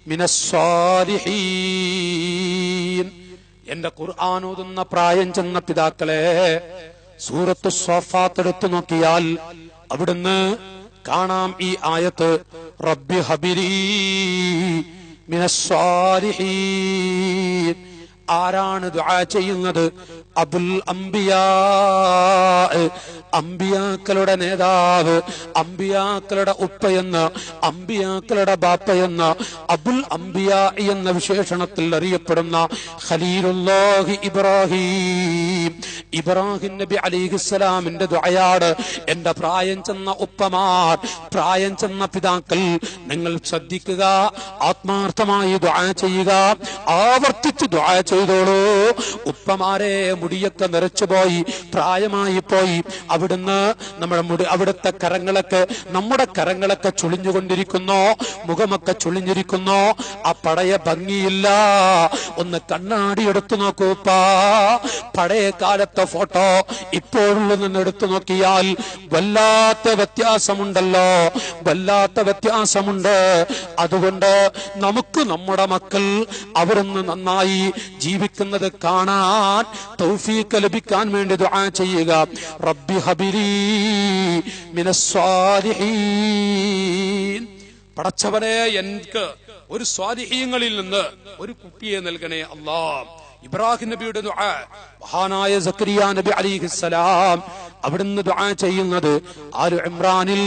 മിനസ് സാലിഹീൻ. എന്റെ ഖുർആൻ ഓതുന്ന പ്രായം ചെന്ന പിതാക്കളെ, സൂറത്തു സ്വാഫാത്ത് എടുത്തു നോക്കിയാൽ അവിടുന്ന് കാണാം ഈ ആയത്ത്, റബ്ബി ഹബിലി മിനസ് സാലിഹീൻ. ആരാണ് ദുആ ചെയ്യുന്നത്? അബുൽ അംബിയാ, അംബിയാക്കളുടെ നേതാവ്, അംബിയാക്കളുടെ ഉപ്പയെന്ന്, അംബിയാക്കളുടെ ബാപ്പയെന്ന്, അബുൽ അംബിയാ എന്ന വിശേഷണത്തിൽ അറിയപ്പെടുന്ന ഖലീലുല്ലാഹി ഇബ്രാഹിം നബി അലൈഹിസ്സലാമിന്റെ ദുആയാണ്. എന്റെ പ്രായം ചെന്ന ഉപ്പമാർ, പ്രായം ചെന്ന പിതാക്കൾ, നിങ്ങൾ ശ്രദ്ധിക്കുക, ആത്മാർത്ഥമായി ദുആ ചെയ്യുക, ആവർത്തിച്ച് ദുആ ചെയ്തോളൂ. ഉപ്പമാരെ, മുടിയൊക്കെ നിറച്ചുപോയി, പ്രായമായി പോയി, അവിടുന്ന് അവിടുത്തെ കരങ്ങളൊക്കെ, നമ്മുടെ കരങ്ങളൊക്കെ ചുളിഞ്ഞുകൊണ്ടിരിക്കുന്നു, മുഖമൊക്കെ ചുളിഞ്ഞിരിക്കുന്നു, ആ പഴയ ഭംഗിയില്ല. ഒന്ന് കണ്ണാടി എടുത്തു നോക്കൂ ഉപ്പാ, പഴയ കാലത്തെ ഫോട്ടോ ഇപ്പോഴുള്ള നിന്ന് എടുത്തു നോക്കിയാൽ വല്ലാത്ത വ്യത്യാസമുണ്ടല്ലോ, വല്ലാത്ത വ്യത്യാസമുണ്ട്. അതുകൊണ്ട് നമുക്ക് നമ്മുടെ മക്കൾ അവരൊന്ന് നന്നായി ജീവിക്കുന്നത് കാണാൻ തൗഫീഖ് ലഭിക്കാൻ വേണ്ടി ദുആ ചെയ്യുക. റബ്ബി ഹബിലി മിനസ് സ്വാലിഹീൻ. പടച്ചവനെ, എനിക്ക് ഒരു സ്വാലിഹീങ്ങളിൽ നിന്ന് ഒരു കുട്ടിയെ നൽകണേ അല്ലാ. ഇബ്രാഹിം നബിയുടെ ദുആ, മഹാനായ സക്കരിയ നബി അലൈഹിസ്സലാം അവിടുന്ന് ദുആ ചെയ്യുന്നത് ആലു ഇമ്രാനിൽ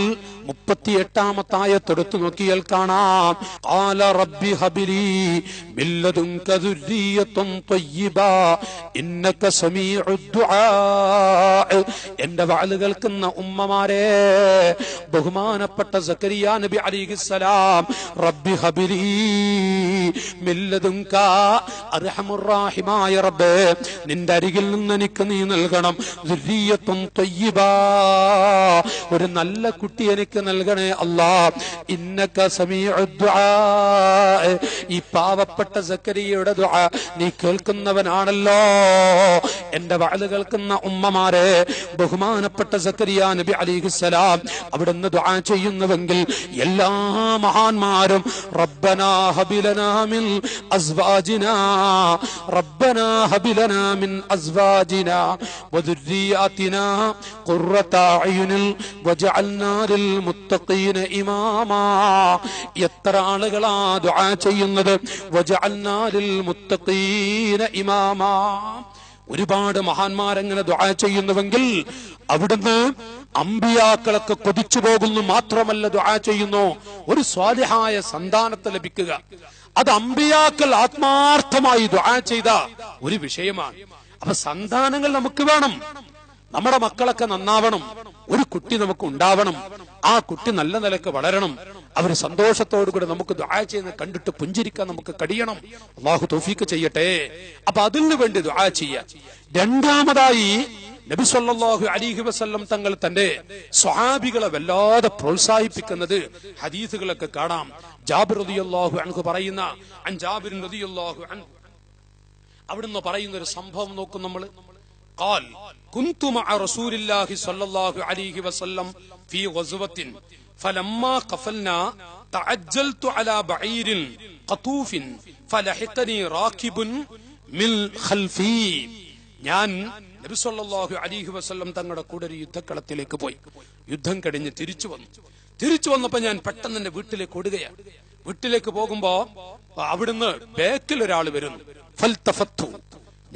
38-ാമത്തെ ആയത്ത് എടുത്തു നോക്കിയാൽ കാണാം, ഖാല റബ്ബി ഹബിലി മിൻ ലദുൻക ദുർരിയത്തൻ ത്വയ്യിബാ ഇന്നക സമീഉദ് ദുആ. എന്റെ വഅദ് കേൾക്കുന്ന ഉമ്മമാരെ, ബഹുമാനപ്പെട്ട സക്കരിയ നബി അലൈഹിസ്സലാം, റബ്ബി ഹബിലി മിൻ ലദുൻക, അർഹമുർ റഹീമായ റബ്ബേ, നിന്റെ അരികിൽ നിന്ന് എനിക്ക് നീ നൽകണം, ദുർരിയത്തുൻ ത്വയ്യിബാ, ഒരു നല്ല കുട്ടി എനിക്ക് നൽകണേ അല്ലാ. ഇന്നക സമീഉദ് ദുആ, ഈ പാവപ്പെട്ട സക്കരിയയുടെ ദുആ നീ കേൾക്കുന്നവനാണല്ലോ. എന്റെ വഅദ് കേൾക്കുന്ന ഉമ്മമാരെ, ബഹുമാനപ്പെട്ട സക്കരിയ നബി അലൈഹിസ്സലാം അവിടുന്ന് ദുആ ചെയ്യുന്നുവെങ്കിൽ എല്ലാ മഹാന്മാരും റബ്ബനാ ഹബിലനാ മിൻ അസ്വാജിനാ റബ്ബനാ ഹബിലനാ മിൻ അസ്വാജിനാ വദുർരിയാതിനാ ഖുർറത അയുനിൽ വജഅൽനാ ലിൽ മുത്തഖീന ഇമാമാ. എത്ര ആളുകളാ ദുആ ചെയ്യുന്നത്? വജഅൽനാ ലിൽ മുത്തഖീന ഇമാമാ. ഒരുപാട് മഹാന്മാരെങ്ങനെ ദുആ ചെയ്യുന്നുവെങ്കിൽ അവിടുന്ന് അമ്പിയാക്കളൊക്കെ കൊതിച്ചു പോകുന്നു. മാത്രമല്ല ദുആ ചെയ്യുന്നു ഒരു സ്വാലിഹായ സന്താനത്തെ ലഭിക്കുക. അത് അമ്പിയാക്കൾ ആത്മാർത്ഥമായി ദുആ ചെയ്ത ഒരു വിഷയമാണ്. അപ്പൊ സന്താനങ്ങൾ നമുക്ക് വേണം. നമ്മുടെ മക്കളൊക്കെ നന്നാവണം. ഒരു കുട്ടി നമുക്ക് ഉണ്ടാവണം. ആ കുട്ടി നല്ല നിലക്ക് വളരണം. അവര് സന്തോഷത്തോടുകൂടെ നമുക്ക് ദുആ ചെയ്യുന്ന കണ്ടിട്ട് പുഞ്ചിരിക്കാൻ നമുക്ക് കഴിയണം. അല്ലാഹു തൗഫീഖ് ചെയ്യട്ടെ. അപ്പൊ അതിനു വേണ്ടി ദുആ ചെയ്യാം. രണ്ടാമതായി നബി സല്ലല്ലാഹു അലൈഹി വസല്ലം തങ്ങൾ തന്റെ സ്വഹാബികളെ വല്ലാതെ പ്രോത്സാഹിപ്പിക്കുന്നത് ഹദീസുകളൊക്കെ കാണാം. ജാബിർ റളിയല്ലാഹു അൻഹു പറയുന്ന ജാബിർ റളിയല്ലാഹു അൻഹു അവിടുന്ന് പറയുന്ന ഒരു സംഭവം നോക്കും നമ്മൾ. قال كنت مع رسول الله صلى الله عليه وسلم في غزوة فلما قفلنا تعجلت على بعير قطوف فلحقني راكب من خلفي. ഞാൻ നബി സല്ലല്ലാഹു അലൈഹി വസല്ലം തങ്ങളുടെ കൂടെ ഒരു യുദ്ധക്കളത്തിലേക്ക് പോയി. യുദ്ധം കഴിഞ്ഞ് തിരിച്ചു വന്നപ്പോ ഞാൻ പെട്ടെന്ന് എന്റെ വീട്ടിലേക്ക് ഓടുകയാണ്. വീട്ടിലേക്ക് പോകുമ്പോ അവിടുന്ന് ബാക്കിൽ ഒരാൾ വരുന്നു. ഫൽതഫത്തു,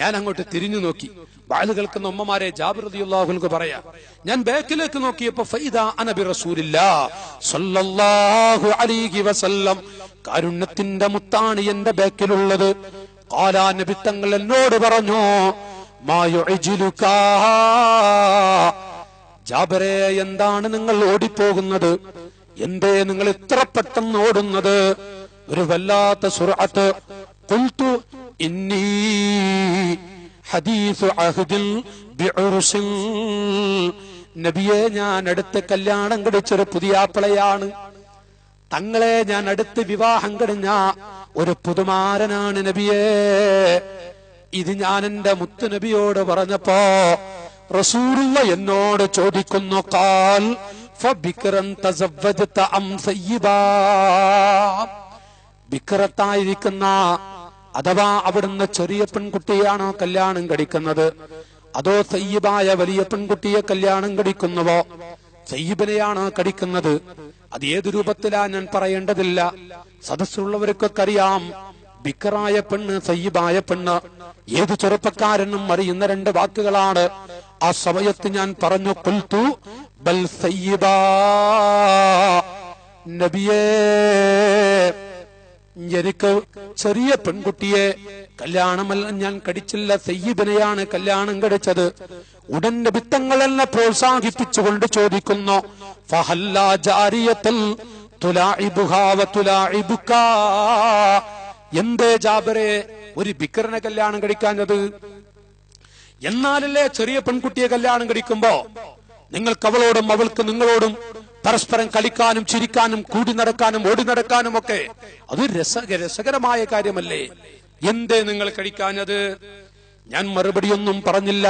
ഞാൻ അങ്ങോട്ട് തിരിഞ്ഞു നോക്കി. വഅദ് കേൾക്കുന്ന ഉമ്മമാരെ, ജാബിർ റളിയല്ലാഹു അൻഹു പറയാ, ഞാൻ ബാക്കിലേക്ക് നോക്കിയപ്പോ ഫൈദാ അന ബി റസൂലില്ലാഹ് സ്വല്ലല്ലാഹു അലൈഹി വസല്ലം, കാരുണ്യത്തിന്റെ മുത്താണ് എന്റെ ബാക്കിലുള്ളത്. ഖാലാ, നബി തങ്ങൾ എന്നോട് പറഞ്ഞു, മാ യുഅ്ജിലുക, ജാബിറേ എന്താണ് നിങ്ങൾ ഓടിപ്പോകുന്നത്? എന്തേ നിങ്ങൾ ഇത്ര പെട്ടെന്ന് ഓടുന്നത്? ഒരു വല്ലാത്ത സുർഅത്ത്. ഖുൽതു ഇന്നി ഹദീസു അഹ്ദിൽ ബിഉർസിൽ, നബിയെ ഞാൻ അടുത്ത് കല്യാണം കഴിച്ചൊരു പുതിയാപ്പിളയാണ്. തങ്ങളെ ഞാൻ അടുത്ത് വിവാഹം കഴിഞ്ഞ ഒരു പുതുമാരനാണ് നബിയെ. ഇത് ഞാൻ എന്റെ മുത്തു നബിയോട് പറഞ്ഞപ്പോ റസൂലുള്ള എന്നോട് ചോദിക്കുന്നു, ഖാൽ ഫബിക്റൻ തസവ്വജത അം സയ്യിബാ, ബിക്റത്തായിരിക്കുന്ന അഥവാ അവിടുന്ന് ചെറിയ പെൺകുട്ടിയാണോ കല്യാണം കഴിക്കുന്നത്, അതോ സയ്യിബായ വലിയ പെൺകുട്ടിയെ കല്യാണം കഴിക്കുന്നുവോ? സയ്യിബിനെയാണോ കഴിക്കുന്നത്? അത് ഏത് രൂപത്തിലാ ഞാൻ പറയേണ്ടതില്ല. സദസ്സുള്ളവർക്കൊക്കെ അറിയാം. ബിക്റായ പെണ്ണ്, സയ്യിബായ പെണ്ണ് ഏത് ചെറുപ്പക്കാരനും അറിയുന്ന രണ്ട് വാക്കുകളാണ്. ആ സമയത്ത് ഞാൻ പറഞ്ഞു, ഖുൽതു ബൽ സയ്യിബാ, നബിയേ എനിക്ക് ചെറിയ പെൺകുട്ടിയെ കല്യാണമല്ല ഞാൻ കഴിച്ചില്ല, സയ്യിബിനെയാണ് കല്യാണം കഴിച്ചത്. ഉടൻ നബി തങ്ങൾ എന്നെ പ്രോത്സാഹിപ്പിച്ചുകൊണ്ട് ചോദിക്കുന്നു, ഫഹല്ലാ ജാരിയത്തുൽ തുലാഇബുഹാ വതുലാഇബുക, എന്തേ ജാബിറേ ഒരു ബിക്റിനെ കല്യാണം കഴിക്കാഞ്ഞത്? എന്നാലല്ലേ ചെറിയ പെൺകുട്ടിയെ കല്യാണം കഴിക്കുമ്പോ നിങ്ങൾക്ക് അവളോടും അവൾക്ക് നിങ്ങളോടും പരസ്പരം കളിക്കാനും ചിരിക്കാനും കൂടി നടക്കാനും ഓടി നടക്കാനും ഒക്കെ അത് രസകരമായ കാര്യമല്ലേ? എന്തേ നിങ്ങൾ കഴിക്കാഞ്ഞത്? ഞാൻ മറുപടിയൊന്നും പറഞ്ഞില്ല.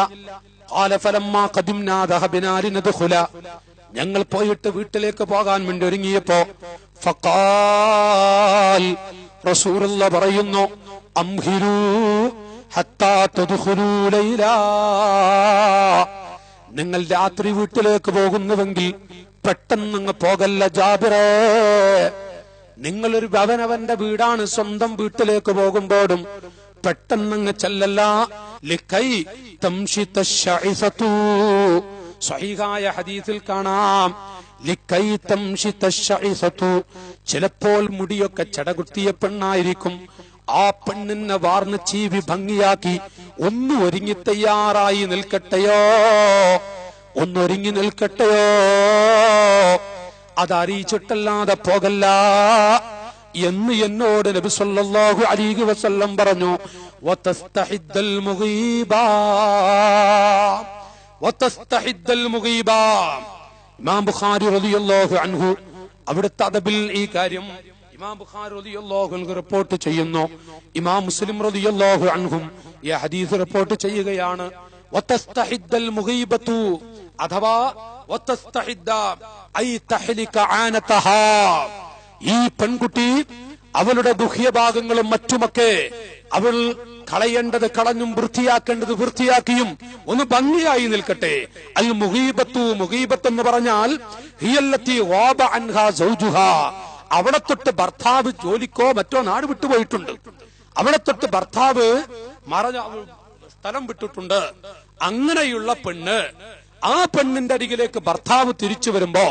ഞങ്ങൾ പോയിട്ട് വീട്ടിലേക്ക് പോകാൻ വേണ്ടി ഒരുങ്ങിയപ്പോ ഫഖാൽ, റസൂലുള്ളാഹി പറയുന്നു, അംഹിരു ഹത്താ തദ്ഖുലൂ ലൈലാ, നിങ്ങൾ രാത്രി വീട്ടിലേക്ക് പോകുന്നുവെങ്കിൽ പെട്ടെന്നങ്ങ് പോകല്ല ജാബിറേ. നിങ്ങളൊരു അവനവന്റെ വീടാണ്, സ്വന്തം വീട്ടിലേക്ക് പോകുമ്പോഴും പെട്ടെന്നങ്ങ് ചെല്ലല്ല. ലിക്കൈ തംശിത ശഇസതു, സ്വഹീഹായ ഹദീസിൽ കാണാം, ലിക്കൈ തംശിത ശഇസതു, ചിലപ്പോൾ മുടിയൊക്കെ ചടകുത്തിയ പെണ്ണായിരിക്കും. ആ പെണ്ണിനെ വാർന്ന് ചീവി ഭംഗിയാക്കി ഒന്ന് ഒരുങ്ങി തയ്യാറായി നിൽക്കട്ടെയോ, ഒന്നൊരുങ്ങി നിൽക്കട്ടെയോ, അതറിയിച്ചിട്ടല്ലാതെ പോകല്ല എന്ന് എന്നോട് നബി സല്ലല്ലാഹു അലൈഹി വസല്ലം പറഞ്ഞു. വതസ്തഹിദ്ദൽ മുഗീബാ, വതസ്തഹിദ്ദൽ മുഗീബാ. ഇമാം ബുഖാരി റളിയല്ലാഹു അൻഹു അവിടുത്തെ അദബിൽ ഈ കാര്യം ഇമാം ബുഖാരി റളിയല്ലാഹു അൻഹു റിപ്പോർട്ട് ചെയ്യുന്നു. ഇമാം മുസ്ലിം റളിയല്ലാഹു അൻഹും ഈ ഹദീസ് റിപ്പോർട്ട് ചെയ്യുകയാണ്. വതസ്തഹിദ്ദൽ മുഗീബതു അഥവാ വതസ്തഹിദ്ദ ഐ തഹ്ലിക ആനതഹാ, ഈ പെൺകുട്ടി അവളുടെ ദുഹ്യഭാഗങ്ങളും മറ്റുമൊക്കെ അവൾ കളയേണ്ടത് കളഞ്ഞും വൃത്തിയാക്കേണ്ടത് വൃത്തിയാക്കിയും ഒന്ന് ഭംഗിയായി നിൽക്കട്ടെ. അൽ മുഗീബത്തു, മുഗീബത്ത് എന്ന് പറഞ്ഞാൽ ഹിയല്ലത്തി ഗാബ അൻഹാ സൗജുഹാ, അവിടെ തൊട്ട് ഭർത്താവ് ജോലിക്കോ മറ്റോ നാട് വിട്ടുപോയിട്ടുണ്ട്, അവിടെ തൊട്ട് ഭർത്താവ് സ്ഥലം വിട്ടിട്ടുണ്ട്. അങ്ങനെയുള്ള പെണ്ണ്, ആ പെണ്ണിന്റെ അരികിലേക്ക് ഭർത്താവ് തിരിച്ചു വരുമ്പോ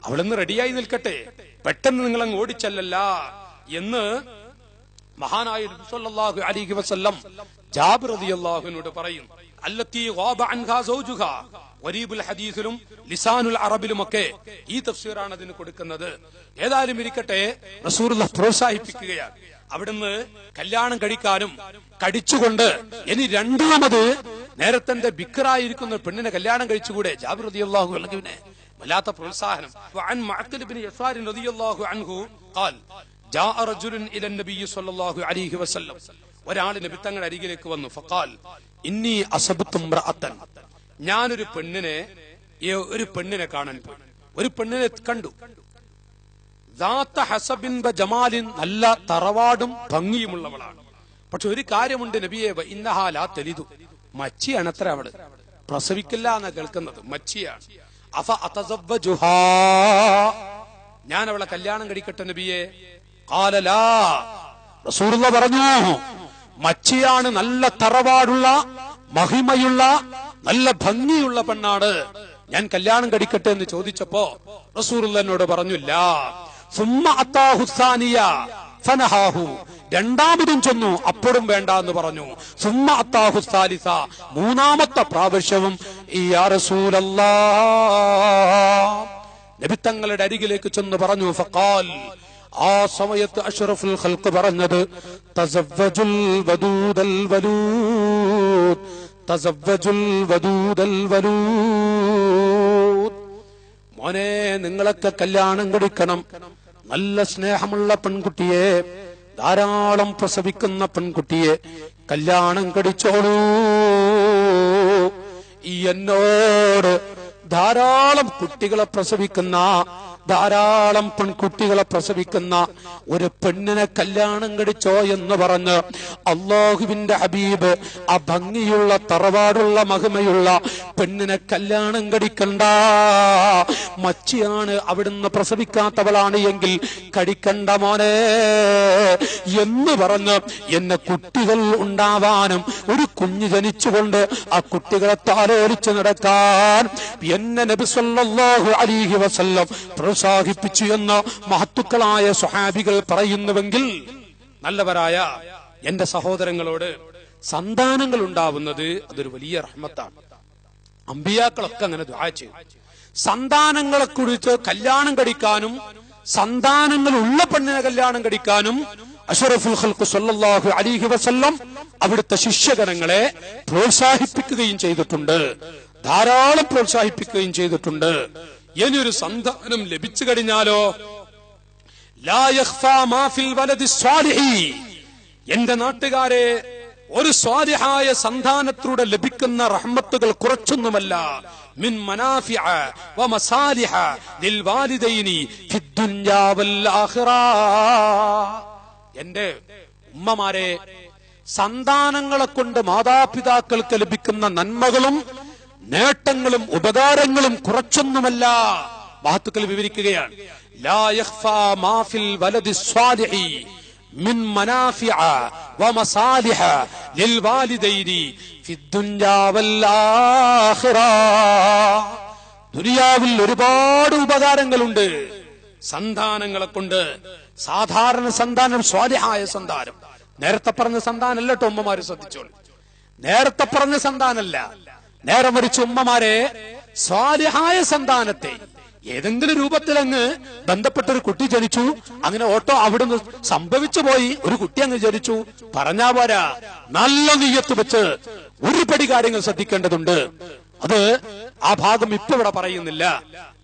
അവളൊന്ന് റെഡിയായി നിൽക്കട്ടെ, പെട്ടെന്ന് നിങ്ങൾ അങ്ങ് ഓടിച്ചല്ല എന്ന് മഹാനായ നബി സല്ലല്ലാഹു അലൈഹി വസല്ലം ജാബിർ റളിയല്ലാഹുവിനോട് പറയും. അല്ലത്തി ഗാബ അൻഹാ സൗജുഹാ, വരീബുൽ ഹദീസിലും ലിസാനുൽ അറബിലുമൊക്കെ ഈ തഫ്സീറാണ് അതിന് കൊടുക്കുന്നത്. ഏതായാലും ഇരിക്കട്ടെ, റസൂലുള്ളാഹി പ്രോത്സാഹിപ്പിക്കുകയാണ്. അവിടുന്ന് കല്യാണം കഴിക്കാനും കടിച്ചുകൊണ്ട് ഇനി രണ്ടാമത് നേരത്തെ ബിക്റായിരിക്കുന്ന പെണ്ണിനെ കല്യാണം കഴിച്ചുകൂടെ? ജാബിർ റളിയല്ലാഹു അൻഹുവിനെ വല്ലാത്ത പ്രോത്സാഹനം. വഅൻ മഅഖിൽ ഇബ്നു യസാർ റളിയല്ലാഹു അൻഹു ഖാൽ ജാഅ റജുലുൻ ഇല നബി സ്വല്ലല്ലാഹു അലൈഹി വസല്ലം, ഒരാൾ നബി തങ്ങളുടെ അരികിലേക്ക് വന്നു. ഫഖാൽ ഇന്നി അസബ്തു ഇംറഅതൻ, ഞാനൊരു പെണ്ണിനെ കാണാൻ പോയി, ഒരു പെണ്ണിനെ കണ്ടു. ദാത്ത ഹസബിൻ വ ജമാലിൻ, നല്ല തറവാടും ഭംഗിയുമുള്ളവളാണ്. പക്ഷെ ഒരു കാര്യമുണ്ട് നബിയെ, ഇന്നഹാ ലാ തലിദു, മച്ചിയാണ് അത്ര, അവള് പ്രസവിക്കില്ല എന്നാ കേൾക്കുന്നത്, മച്ചിയാണ്. അഫ അതസവ്വജുഹാ, ഞാൻ അവളെ കല്യാണം കഴിക്കട്ടെ നബിയെ? ഖാല ലാ, റസൂലുള്ളാഹി പറഞ്ഞു മച്ചിയാണ്, നല്ല തറവാടുള്ള മഹിമയുള്ള നല്ല ഭംഗിയുള്ള പെണ്ണാണ്, ഞാൻ കല്യാണം കഴിക്കട്ടെ എന്ന് ചോദിച്ചപ്പോ റസൂലുള്ളാഹി എന്നോട് പറഞ്ഞു ലാ. സുമ്മ അതാഹു സാനിയ ഫനഹാഹു, രണ്ടാമതും ചെന്നു, അപ്പോഴും വേണ്ട എന്ന് പറഞ്ഞു. സുമ്മ അത്താഹു സാലിസ, മൂന്നാമത്തെ പ്രാവശ്യവും യാ റസൂലല്ലാഹ്, നബി തങ്ങളുടെ അരികിലേക്ക് ചെന്ന് പറഞ്ഞു. ഫഖാൽ, ആ സമയത്ത് അഷ്റഫുൽ ഖൽഖ് പറഞ്ഞത് തസവ്വജുൽ വദൂദൽ വലൂദ്, തസവ്വജുൽ വദൂദൽ വലൂദ്, മോനെ നിങ്ങളൊക്കെ കല്യാണം കഴിക്കണം, നല്ല സ്നേഹമുള്ള പെൺകുട്ടിയെ, ധാരാളം പ്രസവിക്കുന്ന പെൺകുട്ടിയെ കല്യാണം കഴിച്ചോളൂ. എന്നോട് ധാരാളം കുട്ടികളെ പ്രസവിക്കുന്ന, ധാരാളം പെൺകുട്ടികളെ പ്രസവിക്കുന്ന ഒരു പെണ്ണിനെ കല്യാണം കഴിച്ചോ എന്ന് പറഞ്ഞ് അല്ലാഹുവിന്റെ ഹബീബ് ആ ഭംഗിയുള്ള തറവാടുള്ള മഹിമയുള്ള പെണ്ണിനെ കല്യാണം കഴിക്കണ്ട, മച്ചിയാണ്, അവിടുന്ന് പ്രസവിക്കാത്തവളാണ് എങ്കിൽ കഴിക്കണ്ട മോനെ എന്ന് പറഞ്ഞ് എന്നെ കുട്ടികൾ ഉണ്ടാവാനും ഒരു കുഞ്ഞ് ജനിച്ചുകൊണ്ട് ആ കുട്ടികളെ താലോലിച്ച് നടക്കാൻ എന്നെ നബി സല്ലല്ലാഹു അലൈഹി വസല്ലം പ്രോത്സാഹിപ്പിച്ചു എന്ന് മഹത്തുക്കളായ സ്വഹാബികൾ പറയുന്നുവെങ്കിൽ, നല്ലവരായ എന്റെ സഹോദരങ്ങളോട് സന്താനങ്ങൾ ഉണ്ടാവുന്നത് അതൊരു വലിയ റഹ്മത്താണ്. അമ്പിയാക്കളൊക്കെ അങ്ങനെ ദുആ ചെയ്തു. സന്താനങ്ങളെ കുറിച്ച് കല്യാണം കഴിക്കാനും സന്താനങ്ങൾ ഉള്ള പെണ്ണിനെ കല്യാണം കഴിക്കാനും അഷ്റഫുൽ ഖൽഖ് സല്ലല്ലാഹു അലൈഹി വസല്ലം അവിടുത്തെ ശിഷ്യഗണങ്ങളെ പ്രോത്സാഹിപ്പിക്കുകയും ചെയ്തിട്ടുണ്ട്, ധാരാളം പ്രോത്സാഹിപ്പിക്കുകയും ചെയ്തിട്ടുണ്ട്. ഇനിയൊരു സന്താനം ലഭിച്ചു കഴിഞ്ഞാലോ, ലാ യഖ്ഫാ മാ ഫിൽ വലദി സ്വാലിഹി, എന്റെ നാട്ടുകാരെ, ഒരു സ്വാലിഹായ സന്താനത്തിലൂടെ ലഭിക്കുന്ന റഹ്മത്തുകൾ കുറച്ചൊന്നുമല്ല. മിൻ മനാഫിഅ വ മസാലിഹ ലിൽ വാലിദൈനി ഫിദ്ദുനിയാ വൽ ആഖിറ, എന്റെ ഉമ്മമാരെ, സന്താനങ്ങളെ കൊണ്ട് മാതാപിതാക്കൾക്ക് ലഭിക്കുന്ന നന്മകളും നേട്ടങ്ങളും ഉപകാരങ്ങളും കുറച്ചൊന്നുമല്ല. മഹത്തുക്കൾ വിവരിക്കുകയാണ്, ലാ യഖ്ഫാ മാ ഫിൽ വലദി സ്വാലിഹി മിൻ മനാഫിഅ വ മസാലിഹ ലിൽ വാലിദൈനി ഫിദ്ദുനിയാ വൽ ആഖിറ, ദുനിയാവിൽ ഒരുപാട് ഉപകാരങ്ങളുണ്ട് സന്താനങ്ങളെ കൊണ്ട്. സാധാരണ സന്താനം സ്വാലിഹായ സന്താനം, നേരത്തെ പറഞ്ഞ സന്താനല്ല കേട്ടോ, ഉമ്മമാര് ശ്രദ്ധിച്ചോളൂ, നേരത്തെ പറഞ്ഞ സന്താനല്ല, നേരെ മറിച്ച് ഉമ്മമാരെ, സ്വാലിഹായ സന്താനത്തെ ഏതെങ്കിലും രൂപത്തിൽ അങ്ങ് ബന്ധപ്പെട്ടൊരു കുട്ടി ജനിച്ചു, അങ്ങനെ ഓട്ടോ അവിടുന്ന് സംഭവിച്ചു പോയി, ഒരു കുട്ടി അങ്ങ് ജനിച്ചു പറഞ്ഞാ പോരാ, നല്ല നിയ്യത്ത് വെച്ച് ഒരുപടി കാര്യങ്ങൾ ശ്രദ്ധിക്കേണ്ടതുണ്ട്. അത് ആ ഭാഗം ഇപ്പൊ ഇവിടെ പറയുന്നില്ല.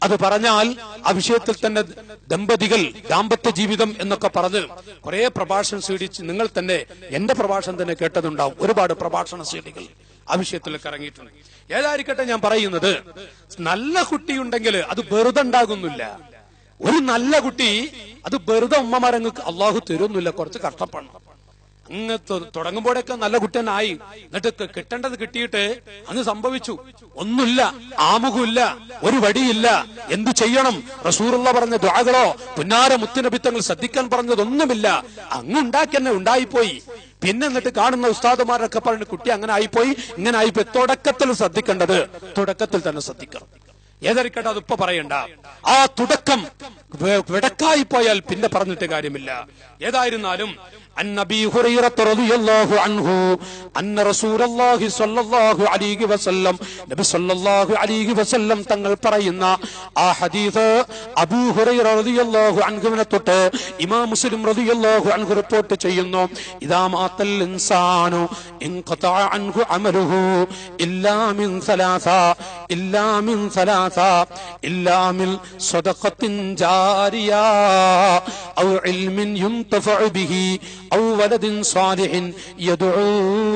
അത് പറഞ്ഞാൽ ആ വിഷയത്തിൽ തന്നെ ദമ്പതികൾ ദാമ്പത്യ ജീവിതം എന്നൊക്കെ പറഞ്ഞ് കുറെ പ്രഭാഷണ സീഡി നിങ്ങൾ തന്നെ എന്റെ പ്രഭാഷണം തന്നെ കേട്ടതുണ്ടാവും, ഒരുപാട് പ്രഭാഷണ സീഡികൾ. ആ വിഷയത്തിലേക്ക് ഇറങ്ങിയിട്ടുണ്ട്. ഏതായിരിക്കട്ടെ, ഞാൻ പറയുന്നത്, നല്ല കുട്ടിയുണ്ടെങ്കിൽ അത് വെറുതെ ഉണ്ടാകുന്നില്ല. ഒരു നല്ല കുട്ടി അത് വെറുതെ ഉമ്മമാരങ്ങ് അള്ളാഹു തരുന്നില്ല, കുറച്ച് കഷ്ടപ്പെടണം. അങ്ങ് തുടങ്ങുമ്പോഴൊക്കെ നല്ല കുട്ടി തന്നെ ആയി, എന്നിട്ട് കിട്ടേണ്ടത് കിട്ടിയിട്ട് അങ്ങ് സംഭവിച്ചു, ഒന്നുമില്ല, ആമുഖമില്ല, ഒരു വടിയില്ല, എന്തു ചെയ്യണം, റസൂലുള്ള പറഞ്ഞ ദുആകളോ പുന്നാര മുത്തുനബിത്തങ്ങൾ ശ്രദ്ധിക്കാൻ പറഞ്ഞതൊന്നുമില്ല, അങ്ങ് ഉണ്ടാക്കിയെന്നെ ഉണ്ടായിപ്പോയി. പിന്നെ എന്നിട്ട് കാണുന്ന ഉസ്താദുമാരൊക്കെ പറഞ്ഞ കുട്ടി അങ്ങനെ ആയിപ്പോയി, ഇങ്ങനെ ആയിപ്പോയി. തുടക്കത്തിൽ ശ്രദ്ധിക്കേണ്ടത് തുടക്കത്തിൽ തന്നെ ശ്രദ്ധിക്കണം. ഏതായിരിക്കട്ടെ, അതിപ്പോ പറയണ്ട. ആ തുടക്കം വെടക്കായി പോയാൽ പിന്നെ പറഞ്ഞിട്ട് കാര്യമില്ല. ഏതായിരുന്നാലും عن أبي هريرة رضي الله عنه أن رسول الله صلى الله عليه وسلم നബി സല്ലല്ലാഹു അലൈഹി വസല്ലം തങ്ങൾ പറയുന്ന ആ ഹദീസ് അബൂ ഹുറൈറ റളിയല്ലാഹു അൻഹുവിനെ തൊട്ട് ഇമാം മുസ്ലിം റളിയല്ലാഹു അൻഹു റിപ്പോർട്ട് ചെയ്യുന്നു. ഇദാ മാത്തൽ ഇൻസാനു ഇൻഖതഅ അൻഹു അമലുഹു ഇല്ലാ മിൻ സലാസ ഇല്ലാ മിൻ സദഖത്തിൻ ജാരിയ ഔ ഇൽമിൻ യുൻതഫഉ ബിഹി ഔ വലദിൻ സാലിഹിൻ യദ്ഉ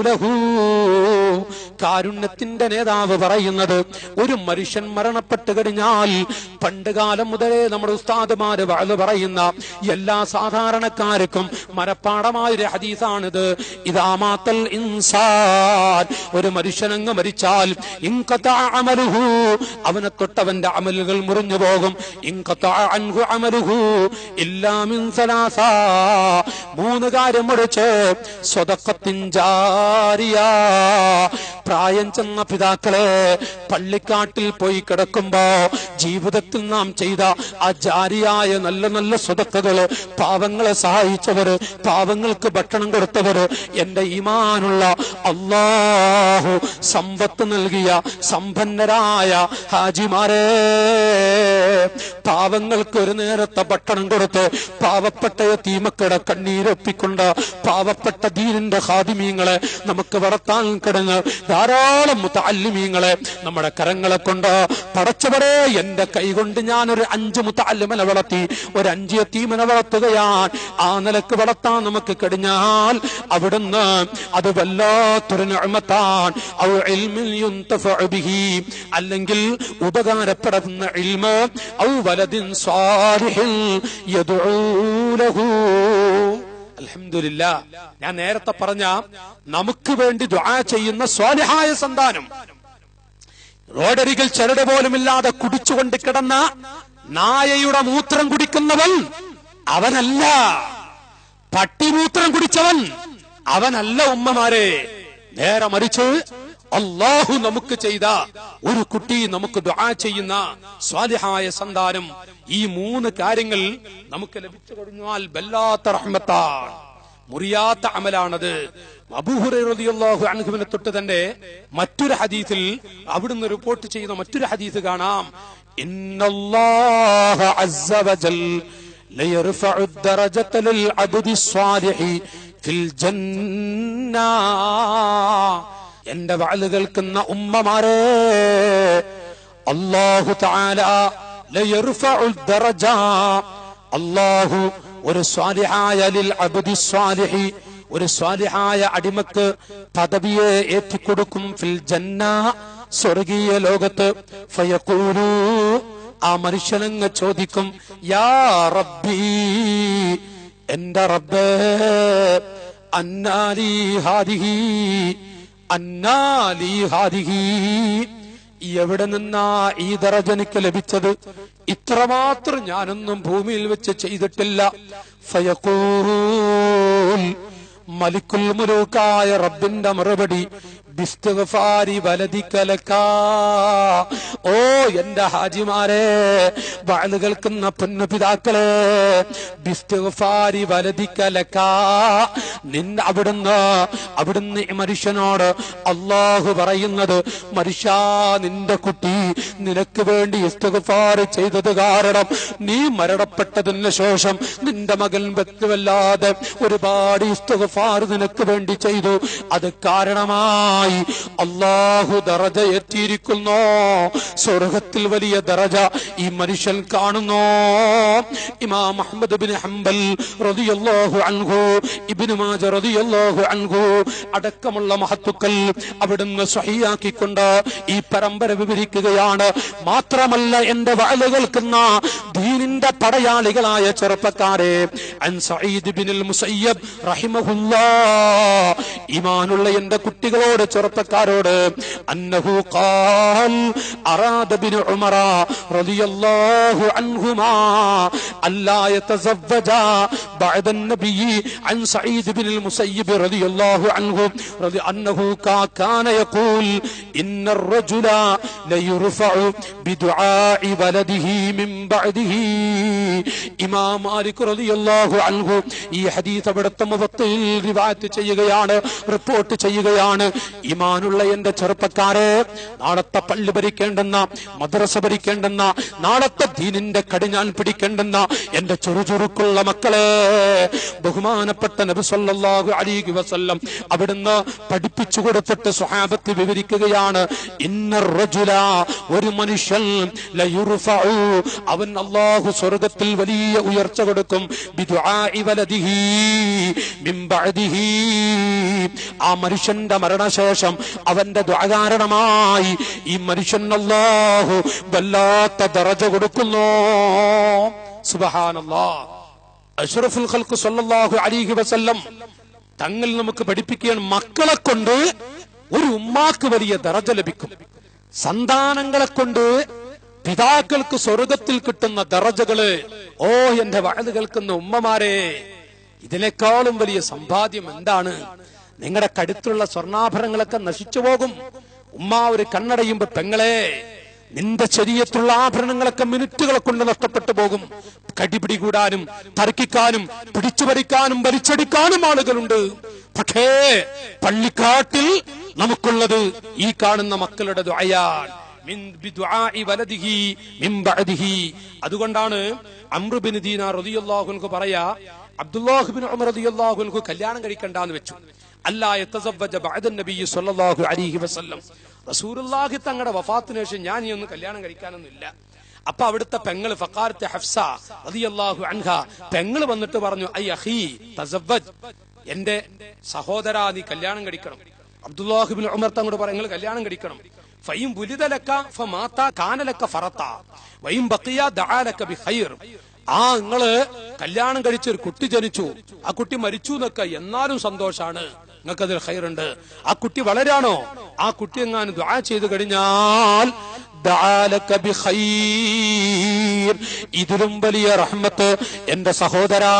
ലഹു. കാരുണ്യത്തിന്റെ നേതാവ് പറയുന്നത്, ഒരു മനുഷ്യൻ മരണപ്പെട്ടു കഴിഞ്ഞാൽ പണ്ടുകാലം മുതലേ നമ്മുടെ ഉസ്താദുമാര് വഅദ് പറയുന്ന എല്ലാ സാധാരണക്കാർക്കും മനപ്പാഠമായൊരു ഹദീസാണിത്. ഇദാ മാത്തൽ ഇൻസാൻ, ഒരു മനുഷ്യനങ്ങ് മരിച്ചാൽ ഇൻഖതഅ അമലുഹു, അവനെ തൊട്ടവന്റെ അമലുകൾ മുറിഞ്ഞു പോകും. ഇൻഖതഅ അൻഹു അമലുഹു ഇല്ലാ മിൻ സലാസ, മൂന്ന് കാര്യം മുറിച്ച് സ്വദഖത്തിൻ ജാരിയ, പ്രായം ചെന്ന പിതാക്കളെ പള്ളിക്കാട്ടിൽ പോയി കിടക്കുമ്പോ ജീവിതത്തിൽ നാം ചെയ്ത ആ ജാരിയായ നല്ല നല്ല സ്വതക്കകള്, പാവങ്ങളെ സഹായിച്ചവര്, പാവങ്ങൾക്ക് ഭക്ഷണം കൊടുത്തവര്, എന്റെ ഈമാനുള്ള അല്ലാഹു സമ്പത്ത് നൽകിയ സമ്പന്നരായ ഹാജിമാരെ, പാവങ്ങൾക്ക് ഒരു നേരത്തെ ഭക്ഷണം കൊടുത്ത് പാവപ്പെട്ട യതീമക്കളുടെ കണ്ണീരൊപ്പിക്കൊണ്ട് പാവപ്പെട്ട ദീനിന്റെ ഖാദിമീങ്ങളെ നമുക്ക് വളർത്താൻ കിടന്ന് ധാരാളം മുതഅല്ലിമീങ്ങളെ നമ്മുടെ കരങ്ങളെ കൊണ്ട് പടച്ചവരെ, എന്റെ കൈകൊണ്ട് ഞാനൊരു 5 മുതഅല്ലിമനെ വളർത്തി, ഒരു 5 യതീമനെ വളർത്തുകയാൻ. ആ നിലക്ക് വളർത്താൻ നമുക്ക് കഴിഞ്ഞാൽ അവിടുന്ന് അത് വല്ലാത്തൊരു നിഅമത്താൻ. ഔ ഇൽമിൻ യുൻതഫഉ ബിഹി, അല്ലെങ്കിൽ ഉപകാരപ്പെടുന്ന ഇൽമ്, ഔ വലദിൻ സാലിഹിൻ യദ്ഉ ലഹു. അൽഹംദുലില്ലാഹ്, ഞാൻ നേരത്തെ പറഞ്ഞ നമുക്ക് വേണ്ടി ദുആ ചെയ്യുന്ന സ്വാലിഹായ സന്താനം, റോഡരികിൽ ചരട് പോലുമില്ലാതെ കുടിച്ചുകൊണ്ട് കിടന്ന നായയുടെ മൂത്രം കുടിക്കുന്നവൻ അവനല്ല, പട്ടിമൂത്രം കുടിച്ചവൻ അവനല്ല ഉമ്മമാരെ. നേരെ മറിച്ച് അല്ലാഹു നമുക്ക് ചെയ്ത ഒരു കുട്ടി, നമുക്ക് ദുആ ചെയ്യുന്ന സ്വാലിഹായ സന്താനം, ഈ 3 കാര്യങ്ങൾ നമുക്ക് ലഭിച്ചു കഴിഞ്ഞാൽ വല്ലാത്ത റഹ്മത്താണ്, മുറിയാത്ത അമലാണത്. അബൂ ഹുറൈറ റളിയല്ലാഹു അൻഹുവിനെ തൊട്ട് തന്നെ മറ്റൊരു ഹദീസിൽ അവിടുന്ന് റിപ്പോർട്ട് ചെയ്യുന്ന മറ്റൊരു ഹദീസ് കാണാം. ഇന്നല്ലാഹ അസ്സ വജൽ ലയർഫഉ ദറജത ലിൽ അബ്ദി സ്വാലിഹി ഫിൽ ജന്ന. എന്റെ വഅദ് കേൾക്കുന്ന ഉമ്മമാരെ, അല്ലാഹു തആല ലയർഫഉ ദറജ, അല്ലാഹു ഒരു സ്വാലിഹായ ലിൽ അബ്ദി സ്വാലിഹി, ഒരു സ്വാലിഹായ അടിമക്ക് പദവിയെ ഏറ്റിക്കൊടുക്കും. ഫിൽ ജന്ന, സ്വർഗീയ ലോകത്ത്. ഫയഖൂലു, ആ മനുഷ്യനങ്ങ് ചോദിക്കും, യാ റബ്ബി, എന്റെ റബ്ബേ, അന്നാലി ഹാദിഹി, അന്നാലി ഹാദിഹി, എവിടെ നിന്നാ ഈ ദറജ എനിക്ക് ലഭിച്ചത്? ഇത്രമാത്രം ഞാനൊന്നും ഭൂമിയിൽ വെച്ച് ചെയ്തിട്ടില്ല. ഫയഖൂൽ, മലിക്കുൽ മുലൂക്കായ റബ്ബിന്റെ മറുപടി, ബിസ്തിഗ്ഫാരി വലദിക ലക. ഓ എന്റെ ഹാജിമാരെ, വഅദ് കേൾക്കുന്ന പൊന്നുപിതാക്കളെ, ബിസ്തിഗ്ഫാരി വലദിക ലക, അവിടുന്ന് ഈ മനുഷ്യനോട് അല്ലാഹു പറയുന്നത്, മനുഷ്യ, നിന്റെ കുട്ടി നിനക്ക് വേണ്ടി ഇസ്തിഗ്ഫാർ ചെയ്തത് കാരണം നീ മരണപ്പെട്ടതിന് ശേഷം നിന്റെ മകൻ വ്യക്തമല്ലാതെ ഒരുപാട് ഇസ്തിഗ്ഫാർ നിനക്ക് വേണ്ടി ചെയ്തു. അത് കാരണമായി കാരണമായി അല്ലാഹു ദറജ എത്തിയിരിക്കുന്നു. സ്വർഗത്തിൽ വലിയ ദറജ ഈ മനുഷ്യൻ കാണുന്നു. ഇമാം അഹ്മദ് ബിൻ ഹംബൽ റളിയല്ലാഹു അൻഹു, ഇബ്നു മാജ റളിയല്ലാഹു അൻഹു അടക്കമുള്ള മഹത്തുക്കൾ അവിടുന്ന് സ്വഹീഹാക്കിക്കൊണ്ട് ഈ പരമ്പര വിവരിക്കുകയാണ്. മാത്രമല്ല എന്റെ വഅല് കേൾക്കുന്ന ദീനിന്റെ പടയാളികളായ ചെറുപ്പക്കാരെ, അൻ സഈദ് ബിനുൽ മുസയ്യബ് റഹിമഹുല്ലാഹ്, ഈമാനുള്ള എന്റെ കുട്ടികളോട് ചെറുപ്പക്കാരോട്, അന്നഹു ഖാൽ അറാദ ബിനു ഉമറ റളിയല്ലാഹു അൻഹുമാ അല്ലാ യതസവ്വജ ബഅദ النبي عن سعيد بن المسيب رضي الله عنه أنه كان يقول إن الرجل ليرفع بدعاء ولده من بعده. ഇമാം മാലിക് റളിയല്ലാഹു അൻഹു ഈ ഹദീസ് അവിടുത്തെ മുവത്തയിൽ റിവായത്ത് ചെയ്യുകയാണ്, റിപ്പോർട്ട് ചെയ്യുകയാണ്. ഈമാനുള്ള എന്റെ ചെറുപ്പക്കാരെ, നാളത്തെ പള്ളി ഭരിക്കേണ്ടെന്ന, മദ്രസ ഭരിക്കേണ്ടെന്ന, നാളത്തെ ദീനിന്റെ കടിഞ്ഞാൻ പിടിക്കേണ്ടെന്ന എന്റെ ചുറുചുറുക്കുള്ള മക്കളെ, ബഹുമാനപ്പെട്ട നബി സല്ലല്ലാഹു അലൈഹി വസല്ലം അവിടുന്ന് പഠിപ്പിച്ചു കൊടുത്തിട്ട് സ്വഹാബത്ത് വിവരിക്കുകയാണ്, ഇന്നർ റജുല, ഒരു മനുഷ്യൻ, ലയുർഫഉ, അവൻ അല്ലാഹു സ്വർഗ്ഗത്തിൽ വലിയ ഉയർച്ച കൊടുക്കും, ബിദുആഇ വലദിഹി മിൻ ബഅദിഹി, ആ മനുഷ്യന്റെ മരണശേഷം അവന്റെ ദുആ കാരണമായി ഈ മനുഷ്യൻ അല്ലാഹു വല്ലാത്ത ദറജ കൊടുക്കുന്നു. സുബ്ഹാനല്ലാഹ്. അഷ്റഫുൽ ഖൽഖ് സല്ലല്ലാഹു അലൈഹി വസല്ലം തങ്ങൾ നമുക്ക് പഠിപ്പിക്കുകയാണ്, മക്കളെ കൊണ്ട് ഒരു ഉമ്മാക്ക് വലിയ ദറജ ലഭിക്കും. സന്താനങ്ങളെ കൊണ്ട് പിതാക്കൾക്ക് സ്വർഗത്തിൽ കിട്ടുന്ന ദറജകള്, ഓ എന്റെ വഅദ് കേൾക്കുന്ന ഉമ്മമാരെ, ഇതിനേക്കാളും വലിയ സമ്പാദ്യം എന്താണ്? നിങ്ങളുടെ കടുത്തുള്ള സ്വർണ്ണാഭരണങ്ങളൊക്കെ നശിച്ചു പോകും. ഉമ്മ ഒരു കണ്ണടയുമ്പോ, പെങ്ങളെ, നിന്റെ ശരീരത്തിലുള്ള ആഭരണങ്ങളൊക്കെ മിനിറ്റുകളെ കൊണ്ട് നഷ്ടപ്പെട്ടു പോകും. കടിപിടി കൂടാനും തർക്കിക്കാനും പിടിച്ചു പറിക്കാനും വലിച്ചടിക്കാനും ആളുകളുണ്ട്. പക്ഷേ പള്ളിക്കാട്ടിൽ നമുക്കുള്ളത് ഈ കാണുന്ന മക്കളുടെ ദുആയാണ്. അതുകൊണ്ടാണ് അംർ ബിൻ ദീനാർ റളിയല്ലാഹു അൻഹു പറയാ, അബ്ദുല്ലാഹ് ബിൻ ഉമർ റളിയല്ലാഹു അൻഹു കല്യാണം കഴിക്കണ്ടെന്ന് വെച്ചു. അല്ലാ യതസവ്വജ ബഅദ നബി സ്വല്ലല്ലാഹു അലൈഹി വസല്ലം, റസൂലുള്ളാഹി തങ്ങളുടെ വഫാത്തിന് ശേഷം ഞാൻ ഈ ഒന്ന് കല്യാണം കഴിക്കാനൊന്നുമില്ല. അപ്പൊ അവിടുത്തെ പെങ്ങള് ഫഖാറത്ത് ഹഫ്സ റളിയല്ലാഹു അൻഹ, പെങ്ങള് വന്നിട്ട് പറഞ്ഞു, ഐ അഖി തസവ്വജ്, എന്റെ സഹോദരാ നീ കല്യാണം കഴിക്കണം. അബ്ദുല്ലാഹ് ബിൻ ഉമർ തങ്ങളോട് പറഞ്ഞു, നിങ്ങൾ കല്യാണം കഴിക്കണം. ഫൈൻ വുലിദ ലക ഫമാത കാന ലക ഫറത വൈൻ ബഖിയ ദഅ ലക ബിഖൈർ. നിങ്ങള് കല്യാണം കഴിച്ച ഒരു കുട്ടി ജനിച്ചു, ആ കുട്ടി മരിച്ചു എന്നൊക്കെ, എന്നാലും സന്തോഷാണ്, നിങ്ങൾക്ക് അതിൽ ഖൈറുണ്ട്. ആ കുട്ടി വളരാണോ, ആ കുട്ടി എങ്ങാനും ദുആ ചെയ്തു കഴിഞ്ഞാൽ ഇതിലും വലിയ റഹ്മത്ത് എന്റെ സഹോദരാ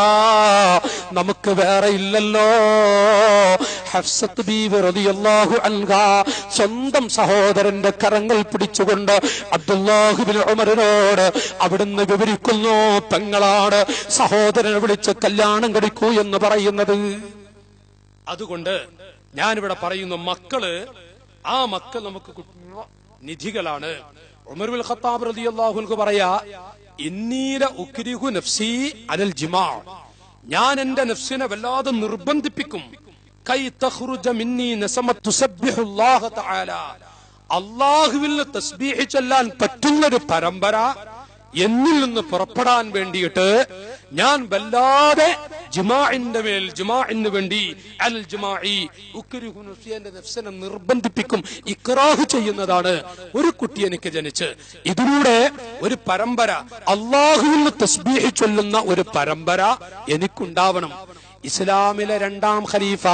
നമുക്ക് വേറെ ഇല്ലല്ലോ. ഹഫ്സത്ത് ബീവി റളിയല്ലാഹു അൻഹാ സ്വന്തം സഹോദരന്റെ കരങ്ങൾ പിടിച്ചുകൊണ്ട് അബ്ദുല്ലാഹ് ഇബ്നു ഉമറിനോട് അവിടുന്ന് വിവരിക്കുന്നു, പെങ്ങളാണ് സഹോദരനെ വിളിച്ച് കല്യാണം കഴിക്കൂ എന്ന് പറയുന്നത്. അതുകൊണ്ട് ഞാനിവിടെ പറയുന്നു, മക്കള്, ആ മക്കൾ നമുക്ക് നിധികളാണ്. ഉമർ ബിൻ ഖത്താബ് റളിയല്ലാഹു അൻഹു പറയാ, ഇന്നീല ഉക്രിഹു നഫ്സി അലൽ ജിമാ, ഞാൻ എന്റെ നഫ്സിനെ വല്ലാതെ നിർബന്ധിപ്പിക്കും. കൈ തഖ്റുജ മിന്നി നസമത് തുസബ്ബിഹുല്ലാഹ തആല, അല്ലാഹുവിൽ തസ്ബീഹ് ചൊല്ലാൻ പറ്റുന്നൊരു പരമ്പര എന്നിൽ നിന്ന് പുറപ്പെടാൻ വേണ്ടിയിട്ട് ഞാൻ വല്ലാതെ ജിമാഇന് വേണ്ടി അൽ ജിമാഇ ഉക്രിഹു നഫ്സി, എന്റെ നഫ്സിനെ നിർബന്ധിപ്പിക്കും, ഇക്റാഹ് ചെയ്യുന്നതാണ്. ഒരു കുട്ടി എനിക്ക് ജനിച്ച് ഇതിലൂടെ ഒരു പരമ്പര, അല്ലാഹുവിൽ തസ്ബീഹ് ചൊല്ലുന്ന ഒരു പരമ്പര എനിക്കുണ്ടാവണം. ഇസ്ലാമിലെ രണ്ടാം ഖലീഫ,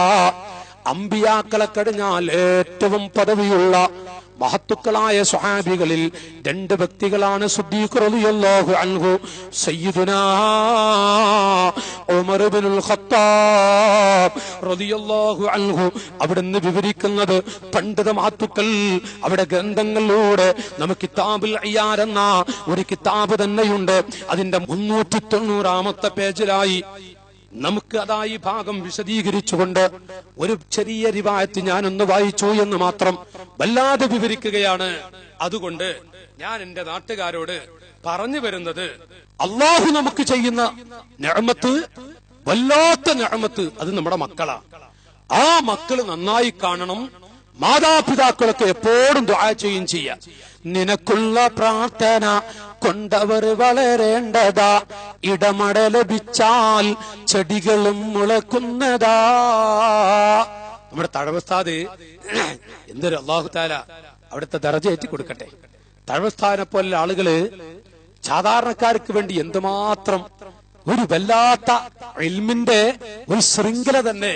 അമ്പിയാക്കളെ കഴിഞ്ഞാൽ ഏറ്റവും പദവിയുള്ള മഹത്തുക്കളായ സ്വഹാബികളിൽ രണ്ട് വ്യക്തികളാണ് സിദ്ദീഖ് റളിയല്ലാഹു അൻഹു, സയ്യിദുനാ ഉമർ ഇബ്നുൽ ഖത്താബ് റളിയല്ലാഹു അൻഹു. അവിടുന്ന് വിവരിക്കുന്നത്, പണ്ഡിത മഹത്തുക്കൾ അവിടെ ഗ്രന്ഥങ്ങളിലൂടെ നമുക്ക് കിതാബുൽ ഇയാർ എന്ന ഒരു കിതാബ് തന്നെയുണ്ട്. അതിന്റെ 390 പേജിലായി നമുക്ക് അതായി ഭാഗം വിശദീകരിച്ചുകൊണ്ട് ഒരു ചെറിയ റിവായത്ത് ഞാനൊന്ന് വായിച്ചു എന്ന് മാത്രം, വല്ലാതെ വിവരിക്കുകയാണ്. അതുകൊണ്ട് ഞാൻ എന്റെ നാട്ടുകാരോട് പറഞ്ഞു വരുന്നത്, അള്ളാഹു നമുക്ക് ചെയ്യുന്ന നിഅമത്ത്, വല്ലാത്ത നിഅമത്ത്, അത് നമ്മുടെ മക്കളാ. ആ മക്കള് നന്നായി കാണണം, മാതാപിതാക്കളൊക്കെ എപ്പോഴും ദുആ ചെയ്യുകയും ചെയ്യാം. നിനക്കുള്ള പ്രാർത്ഥന കൊണ്ടവർ വളരേണ്ടതാ, ഇടമട ലഭിച്ചാൽ ചെടികളും മുളക്കുന്നതാ. നമ്മുടെ തഴവസ്ഥാത് എന്തൊരു അല്ലാഹു തആല അവിടുത്തെ ദറജ ഏറ്റി കൊടുക്കട്ടെ. തഴവസ്ഥാനെ പോലുള്ള ആളുകള് സാധാരണക്കാർക്ക് വേണ്ടി എന്തുമാത്രം ഒരു വല്ലാത്ത ഇൽമിന്റെ ഒരു ശൃംഖല തന്നെ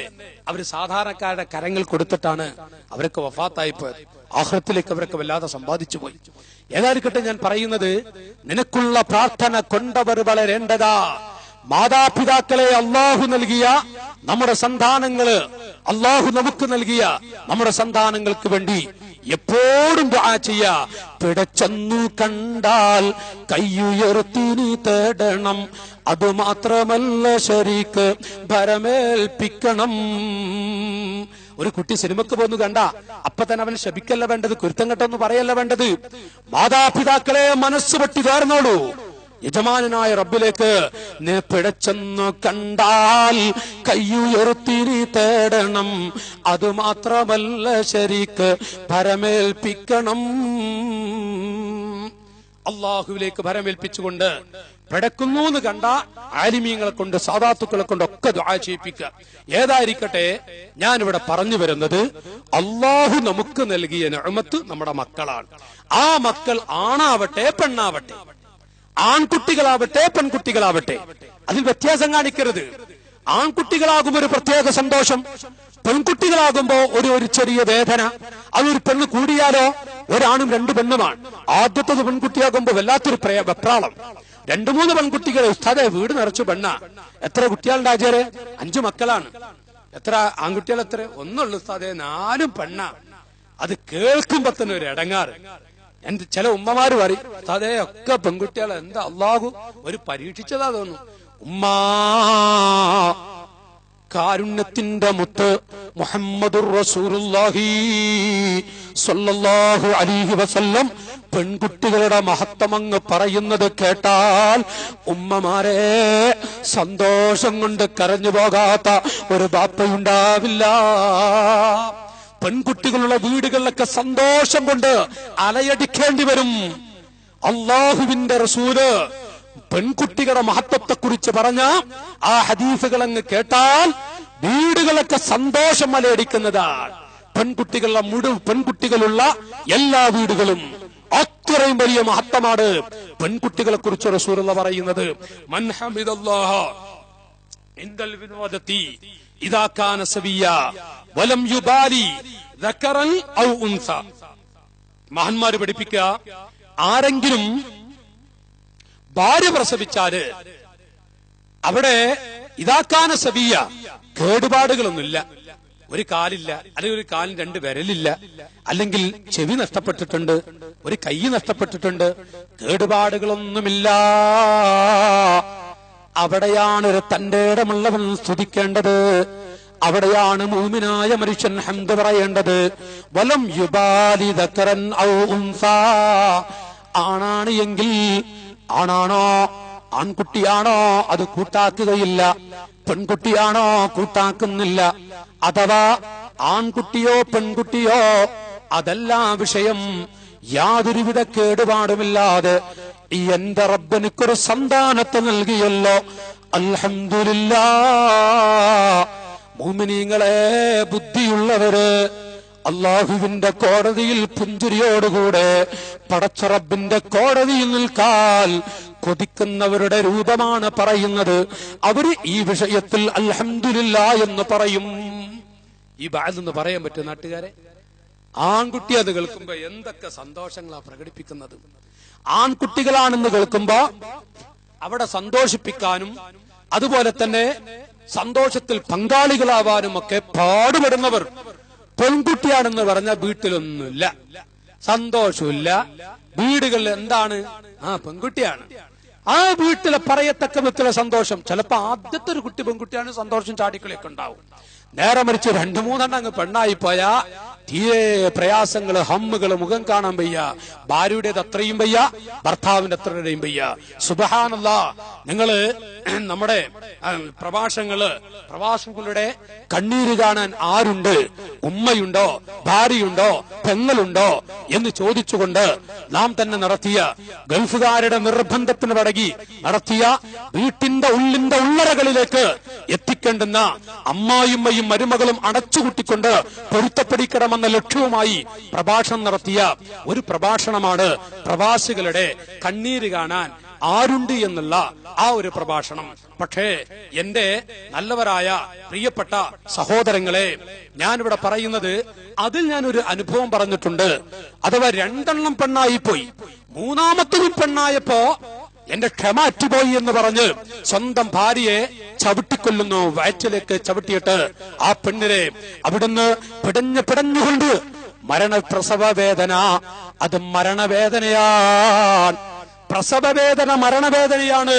അവര് സാധാരണക്കാരുടെ കരങ്ങൾ കൊടുത്തിട്ടാണ് അവരൊക്കെ വഫാത്തായിപ്പോയത്. ആഖിറത്തിലേക്ക് അവരൊക്കെ വല്ലാതെ സമ്പാദിച്ചു പോയി. ഏതായിരിക്കട്ടെ, ഞാൻ പറയുന്നത്, നിനക്കുള്ള പ്രാർത്ഥന കൊണ്ടവർ വളരേണ്ടതാ. മാതാപിതാക്കളെ അള്ളാഹു നൽകിയ നമ്മുടെ സന്താനങ്ങള്, അള്ളാഹു നമുക്ക് നൽകിയ നമ്മുടെ സന്താനങ്ങൾക്ക് വേണ്ടി എപ്പോഴും ദുആ ചെയ്യാ. പിടച്ചെന്നു കണ്ടാൽ കയ്യുയർത്തി നീ തേടണം, അത് മാത്രമല്ല ശരീക്ക് ഭരമേൽപ്പിക്കണം. ഒരു കുട്ടി സിനിമക്ക് പോന്നു കണ്ട അപ്പൊ തന്നെ അവൻ ശപിക്കല്ല വേണ്ടത്, കുരുത്തം കെട്ടൊന്നും പറയല്ല വേണ്ടത്. മാതാപിതാക്കളെ മനസ്സ് വെട്ടി ചേർന്നോളൂ. യജമാനായ റബ്ബിലേക്ക് പിടച്ചെന്നു കണ്ടാൽ കയ്യുയർത്തി നീ തേടണം, അത് മാത്രമല്ല ശരീക്ക് ഭരമേൽപ്പിക്കണം. അള്ളാഹുവിലേക്ക് ഭരമേൽപ്പിച്ചുകൊണ്ട് പിടക്കുന്നു എന്ന് കണ്ട ആലിമീങ്ങളെ കൊണ്ട്, സാദാത്തുക്കളെ കൊണ്ട് ഒക്കെ ദുആ ചെയ്യിപ്പിക്കുക. ഏതായിരിക്കട്ടെ, ഞാനിവിടെ പറഞ്ഞു വരുന്നത്, അള്ളാഹു നമുക്ക് നൽകിയ നിഅമത്ത് നമ്മുടെ മക്കളാണ്. ആ മക്കൾ ആണാവട്ടെ പെണ്ണാവട്ടെ, ആൺകുട്ടികളാവട്ടെ പെൺകുട്ടികളാവട്ടെ, അതിൽ വ്യത്യാസം കാണിക്കരുത്. ആൺകുട്ടികളാകുമ്പോൾ ഒരു പ്രത്യേക സന്തോഷം, പെൺകുട്ടികളാകുമ്പോ ഒരു ചെറിയ വേദന. അതൊരു പെണ്ണ് കൂടിയാലോ, ഒരാണും രണ്ടു പെണ്ണുമാണ്. ആദ്യത്തത് പെൺകുട്ടിയാകുമ്പോ വല്ലാത്തൊരു വെപ്രാളം. 2-3 പെൺകുട്ടികൾ, ഉസ്താദേ വീട് നിറച്ചു പെണ്ണ. എത്ര കുട്ടികളുടെ ആചാര്യ? 5 മക്കളാണ്. എത്ര ആൺകുട്ടികൾ? എത്ര? ഒന്നുള്ളു ഉസ്താദേ, 4 പെണ്ണ. അത് കേൾക്കുമ്പോ തന്നെ ഒരു ഇടങ്ങാറ്. എന്റെ ചില ഉമ്മമാര് പറയും, ഉസ്താദേ ഒക്കെ പെൺകുട്ടികൾ, എന്താ അള്ളാഹു ഒരു പരീക്ഷിച്ചതാ തോന്നുന്നു. ഉമ്മാ, കാരുണ്യത്തിന്റെ മുത്ത് മുഹമ്മദുർ റസൂലുള്ളാഹി സ്വല്ലല്ലാഹു അലൈഹി വസല്ലം പെൺകുട്ടികളുടെ മഹത്വം അങ്ങ് പറയുന്നത് കേട്ടാൽ ഉമ്മമാരെ, സന്തോഷം കൊണ്ട് കരഞ്ഞു പോകാത്ത ഒരു ബാപ്പയുണ്ടാവില്ല. പെൺകുട്ടികളുള്ള വീടുകളിലൊക്കെ സന്തോഷം കൊണ്ട് അലയടിക്കേണ്ടി വരും. അള്ളാഹുവിന്റെ റസൂല് പെൺകുട്ടികളുടെ മഹത്വത്തെ കുറിച്ച് പറഞ്ഞ ആ ഹദീസുകൾ അങ്ങ് കേട്ടാൽ വീടുകളൊക്കെ സന്തോഷം അലയടിക്കുന്നതാണ്. പെൺകുട്ടികളുള്ള എല്ലാ വീടുകളും അത്രയും വലിയ മഹത്വമാണ് പെൺകുട്ടികളെ കുറിച്ച് റസൂലുള്ള പറയുന്നത്. മൻ ഹമിദല്ലാഹ ഇൻദൽ വിനോദതി ഇദാ കാന സവിയ വലം യുബാലി ദക്കറൻ ഔ ഉൻസ. മഹാന്മാര് പഠിപ്പിക്കുക, ആരെങ്കിലും ഭാര്യ പ്രസവിച്ചാല് അവിടെ ഇദാക്കാന സബിയ, കേടുപാടുകളൊന്നുമില്ല, ഒരു കാലില്ല, അല്ലെങ്കിൽ ഒരു കാലിന് 2 വിരലില്ല, അല്ലെങ്കിൽ ചെവി നഷ്ടപ്പെട്ടിട്ടുണ്ട്, ഒരു കൈ നഷ്ടപ്പെട്ടിട്ടുണ്ട്, കേടുപാടുകളൊന്നുമില്ല. അവിടെയാണ് ഒരു തന്റെ ഇടമുള്ളവൻ സ്തുതിക്കേണ്ടത്. അവിടെയാണ് മൂമിനായ മനുഷ്യൻ ഹംദ് പറയേണ്ടത്. വലം യുബാലി ദക്കറൻ ഔ ഉൻസ. ആണാണ് എങ്കിൽ, ആണാണോ ആൺകുട്ടിയാണോ അത് കൂട്ടാക്കുകയില്ല, പെൺകുട്ടിയാണോ കൂട്ടാക്കുന്നില്ല. അഥവാ ആൺകുട്ടിയോ പെൺകുട്ടിയോ അതല്ല വിഷയം, യാതൊരുവിധ കേടുപാടുമില്ലാതെ എന്റെ റബ്ബ് എനിക്കൊരു സന്താനത്തെ നൽകിയല്ലോ, അൽഹംദുലില്ലാഹ്. മുഅ്മിനീങ്ങളെ, ബുദ്ധിയുള്ളവര് അള്ളാഹുവിന്റെ കോടതിയിൽ പുഞ്ചിരിയോടുകൂടെ പടച്ച റബ്ബിന്റെ കോടതിയിൽ നിൽക്കാൻ കൊതിക്കുന്നവരുടെ രൂപമാണ് പറയുന്നത്. അവര് ഈ വിഷയത്തിൽ അൽഹംദുലില്ലാഹ് എന്ന് പറയും. ഈ ബഅദ് പറയാൻ പറ്റും നാട്ടുകാരെ? ആൺകുട്ടി അത് കേൾക്കുമ്പോ എന്തൊക്കെ സന്തോഷങ്ങളാ പ്രകടിപ്പിക്കുന്നത്. ആൺകുട്ടികളാണെന്ന് കേൾക്കുമ്പോ അവിടെ സന്തോഷിപ്പിക്കാനും അതുപോലെ തന്നെ സന്തോഷത്തിൽ പങ്കാളികളാവാനും ഒക്കെ പാടുപെടുന്നവർ. പെൺകുട്ടിയാണെന്ന് പറഞ്ഞ വീട്ടിലൊന്നുമില്ല, സന്തോഷമില്ല. വീടുകളിൽ എന്താണ്? പെൺകുട്ടിയാണ്. ആ വീട്ടിലെ പറയത്തക്ക വിധത്തിലെ സന്തോഷം. ചിലപ്പോ ആദ്യത്തെ ഒരു കുട്ടി പെൺകുട്ടിയാണ്, സന്തോഷം ചാടിക്കളിയൊക്കെ ഉണ്ടാവും. നേരെ മറിച്ച് 2-3 അങ്ങ് പെണ്ണായി പോയാ തീരെ പ്രയാസങ്ങള്, ഹമ്മുകള്, മുഖം കാണാൻ വയ്യ. ഭാര്യയുടേത് അത്രയും വയ്യ, ഭർത്താവിന്റെ അത്രയും വയ്യ. സുബ്ഹാനല്ലാഹ്. നിങ്ങള് നമ്മുടെ പ്രവാസങ്ങളുടെ കണ്ണീര് കാണാൻ ആരുണ്ട്? ഉമ്മയുണ്ടോ, ഭാര്യയുണ്ടോ, പെങ്ങളുണ്ടോ എന്ന് ചോദിച്ചുകൊണ്ട് നാം തന്നെ നടത്തിയ, ഗൾഫുകാരുടെ നിർബന്ധത്തിന് വഴങ്ങി നടത്തിയ, വീട്ടിന്റെ ഉള്ളറകളിലേക്ക് എത്തിക്കേണ്ടുന്ന അമ്മായിമ്മയും മരുമകളും അടച്ചുകൂട്ടിക്കൊണ്ട് പൊരുത്തപ്പെടിക്കണമെന്ന ലക്ഷ്യവുമായി പ്രഭാഷണം നടത്തിയ ഒരു പ്രഭാഷണമാണ് പ്രവാസികളുടെ കണ്ണീര് കാണാൻ ആരുണ്ട് എന്നുള്ള ആ ഒരു പ്രഭാഷണം. പക്ഷേ എന്റെ നല്ലവരായ പ്രിയപ്പെട്ട സഹോദരങ്ങളെ, ഞാനിവിടെ പറയുന്നത്, അതിൽ ഞാനൊരു അനുഭവം പറഞ്ഞിട്ടുണ്ട്. അഥവാ 2 പെണ്ണായി പോയി, 3ാമത്തതും പെണ്ണായപ്പോ എന്റെ ക്ഷമ അറ്റുപോയി എന്ന് പറഞ്ഞ് സ്വന്തം ഭാര്യയെ ചവിട്ടിക്കൊല്ലുന്നു. വയറ്റിലേക്ക് ചവിട്ടിയിട്ട് ആ പെണ്ണിനെ അവിടുന്ന് പിടഞ്ഞുകൊണ്ട് പ്രസവ വേദന, അത് മരണവേദനയാണ്. പ്രസവവേദന മരണവേദനയാണ്.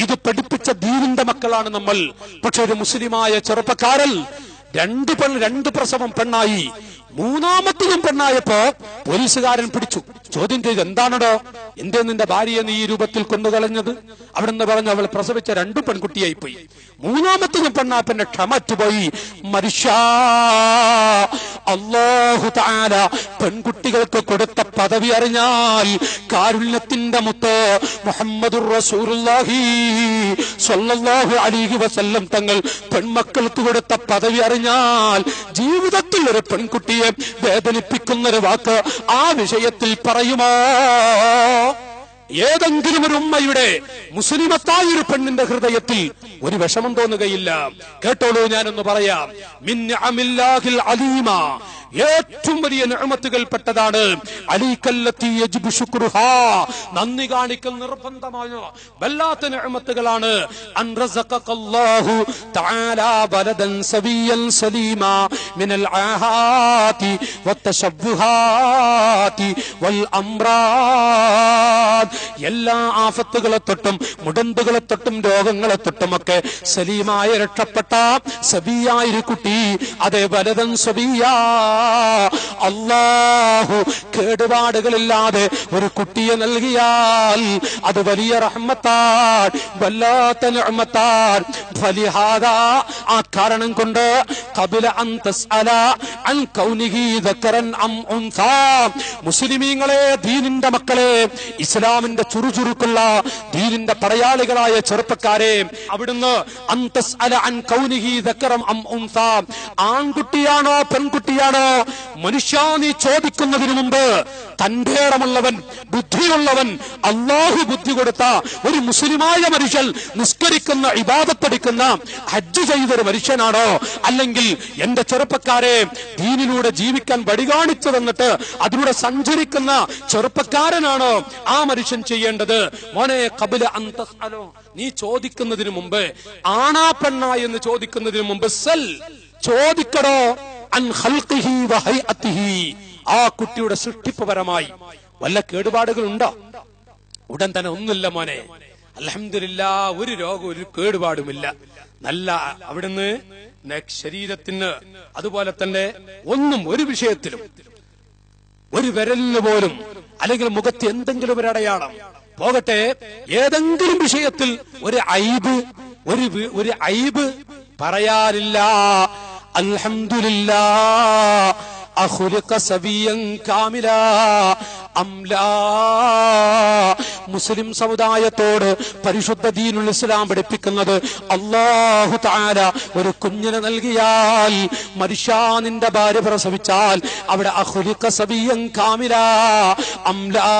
ഇത് പഠിപ്പിച്ച ദീനിന്റെ മക്കളാണ് നമ്മൾ. പക്ഷെ ഒരു മുസ്ലിമായ ചെറുപ്പക്കാരൻ 2 പ്രസവം പെണ്ണായി, 3ാമത്തതും പെണ്ണായപ്പോ പോലീസുകാരൻ പിടിച്ചു. ചോദ്യം ചെയ്ത്, എന്താണോ എന്തേ നിന്റെ ഭാര്യയെ നീ ഈ രൂപത്തിൽ കൊന്നുകളഞ്ഞത്? അവിടെന്ന് പറഞ്ഞു, അവൾ പ്രസവിച്ച 2 പെൺകുട്ടിയായി പോയി. 3ാമത്തതും പെണ്ണാപ്പന്റെ ക്ഷമറ്റുപോയി. മനുഷ്യ, അല്ലാഹു തആല പെൺകുട്ടികൾക്ക് കൊടുത്ത പദവി അറിഞ്ഞാൽ, കാരുണ്യത്തിന്റെ മുത്ത് മുഹമ്മദുർ റസൂലുള്ളാഹി സ്വല്ലല്ലാഹു അലൈഹി വസല്ലം തങ്ങൾ പെൺമക്കൾക്ക് കൊടുത്ത പദവി അറിഞ്ഞാൽ, ജീവിതത്തിൽ ഒരു പെൺകുട്ടിയെ വേദനിപ്പിക്കുന്നൊരു വാക്ക് ആ വിഷയത്തിൽ പറയുമോ? ഏതെങ്കിലും ഒരു ഉമ്മയുടെ, മുസ്ലിമത്തായ ഒരു പെണ്ണിന്റെ ഹൃദയത്തിൽ ഒരു വിഷമം തോന്നുകയില്ല. കേട്ടോളൂ, ഞാനൊന്ന് പറയാം. മിൻ നിഅമില്ലാഹിൽ അലീമ, ഏറ്റവും വലിയ നിഅമത്തുകൾപ്പെട്ടതാണ് അലീകല്ലത്തി യജിബു ശുക്റുഹാ, നന്ദി കാണിക്കൽ നിർബന്ധമായ വല്ലാത്ത നിഅമത്തുകളാണ്. അൻ റസഖക്കല്ലാഹു തആല ബലദൻ സവിയൻ സലീമ മിനൽ ആഹാതി വത്തശബ്ബുഹാതി വൽ അംറാദ്, എല്ലാ ആഫത്തുകളെ തൊട്ടും മുടന്തുകളെ തൊട്ടും രോഗങ്ങളെ തൊട്ടുമൊക്കെ സലീമായ രക്ഷപ്പെട്ട സബിയായ ഒരു കുട്ടി, അതേ ബലദൻ സബിയ, അല്ലാഹു കേടുപാടുകളില്ലാതെ ഒരു കുട്ടിയെ നൽകിയാൽ അത് വലിയ റഹ്മത്താൻ, വല്ലാത്ത നിഅമത്താൻ. ഫലിഹാദാ, ആ കാരണം കൊണ്ട് ഖബല അൻ തസ്അല അൻ കൗനിഹി ദക്കറൻ അം ഉൻസാ, മുസ്ലിമീങ്ങളെ, ദീനിന്റെ മക്കളെ, ഇസ്ലാമിന്റെ ചുറുചുറുക്കുള്ള ദീനിന്റെ പടയാളികളായ ചെറുപ്പക്കാരെ, അവിടുന്ന് അൻ തസ്അല അൻ കൗനിഹി ദക്കറൻ അം ഉൻസാ, ആൺകുട്ടിയാണോ പെൺകുട്ടിയാണോ, മനുഷ്യ നീ ചോദിക്കുന്നതിന് മുമ്പ് തന്റെ ഇടമുള്ളവൻ, ബുദ്ധിയുള്ളവൻ, അല്ലാഹു ബുദ്ധി കൊടുത്ത ഒരു മുസ്ലിമായ മനുഷ്യൻ നിസ്കരിക്കുന്ന, ഇബാദത്തെടുക്കുന്ന, ഹജ്ജ് ചെയ്തൊരു മനുഷ്യനാണോ, അല്ലെങ്കിൽ എന്റെ ചെറുപ്പക്കാരെ ദീനിലൂടെ ജീവിക്കാൻ വഴികാണിച്ചു തന്നിട്ട് അതിലൂടെ സഞ്ചരിക്കുന്ന ചെറുപ്പക്കാരനാണോ ആ മനുഷ്യൻ ചെയ്യേണ്ടത്? മോനെ, ഖബല അൻ തസ്അലു, നീ ചോദിക്കുന്നതിന് മുമ്പ്, ആണാ പെണ്ണാ എന്ന് ചോദിക്കുന്നതിന് മുമ്പ് സൽ, ചോദിക്കടോ, അൻ ഖൽഖിഹി വഹൈഅതിഹി, ആ കുട്ടിയുടെ സൃഷ്ടിപ്പരമായി വല്ല കേടുപാടുകൾ ഉണ്ടോ? ഉടൻ തന്നെ ഒന്നുമില്ല മോനെ, അൽഹംദുലില്ലാഹ്, ഒരു രോഗം ഒരു കേടുപാടുമില്ല, നല്ല, അവിടുന്ന് ശരീരത്തിന് അതുപോലെ തന്നെ ഒന്നും ഒരു വിഷയത്തിലും ഒരു വിരലിന് പോലും, അല്ലെങ്കിൽ മുഖത്ത് എന്തെങ്കിലും ഒരു അടയാളം പോകട്ടെ, ഏതെങ്കിലും വിഷയത്തിൽ ഒരു ഐബ് പറയാനില്ല. അൽഹംദുലില്ലാഹ് അഖുലിഖ സബിയൻ കാമിലാ അംലാ. മുസ്ലിം സമുദായത്തോട് പരിശുദ്ധ ദീനുൽ ഇസ്ലാം പഠിപ്പിക്കുന്നത്, അല്ലാഹു തആല ഒരു കുഞ്ഞിനെ നൽകിയാൽ, മനുഷ്യ നിന്റെ ഭാര്യ പ്രസവിച്ചാൽ അവിടെ അഖുലിഖ സബിയൻ കാമിലാ അംലാ,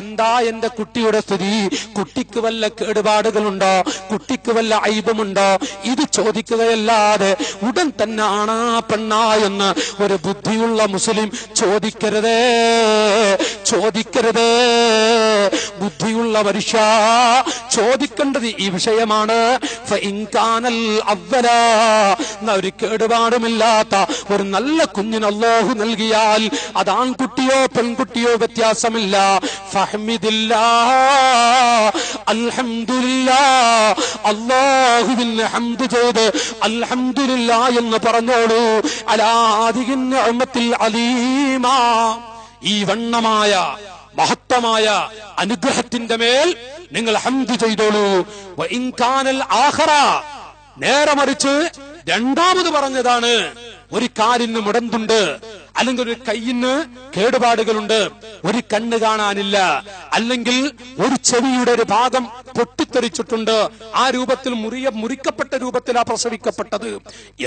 എന്താ എന്റെ കുട്ടിയുടെ സ്ഥിതി, കുട്ടിക്ക് വല്ല കേടുപാടുകളുണ്ടോ, കുട്ടിക്ക് വല്ല ഐബുമുണ്ടോ, ഇത് ചോദിക്കുകയല്ലാതെ ഉടൻ തന്നെ ആണാ പെണ്ണാ എന്ന് ഒരു ബുദ്ധിയുള്ള മുസ്ലിം ചോദിക്കരുതേ, ചോദിക്കരുതേ. ബുദ്ധിയുള്ള മനുഷ്യ ചോദിക്കേണ്ടത് ഈ വിഷയമാണ്. ഒരു കേടുപാടുമില്ലാത്ത ഒരു നല്ല കുഞ്ഞിന് അല്ലാഹു നൽകിയാൽ, അത് ആൺകുട്ടിയോ പെൺകുട്ടിയോ വ്യത്യാസമില്ല, ഫഹ്മിദില്ലാഹ്, അൽഹംദുലില്ലാഹ്, അല്ലാഹുവിന് ഹംദ് ചെയ്ത് അൽഹംദുലില്ലാഹ് എന്ന് പറഞ്ഞോളൂ. അലാ ഹാദിഹി നിഅമത്തിൽ അലീമാ, ഈ വണ്ണമായ മഹത്തമായ അനുഗ്രഹത്തിന്റെ മേൽ നിങ്ങൾ ഹംദ് ചെയ്തോളൂ. വഇൻ കാനൽ ആഖറ, നേരെ മറിച്ച് രണ്ടാമത് പറഞ്ഞതാണ്, ഒരു കാലിന് മുടന്തുണ്ട്, അല്ലെങ്കിൽ ഒരു കൈയിന് കേടുപാടുകളുണ്ട്, ഒരു കണ്ണ് കാണാനില്ല, അല്ലെങ്കിൽ ഒരു ചെവിയുടെ ഒരു ഭാഗം പൊട്ടിത്തെറിച്ചിട്ടുണ്ട്, ആ രൂപത്തിൽ മുറിക്കപ്പെട്ട രൂപത്തിലാ പ്രസവിക്കപ്പെട്ടത്.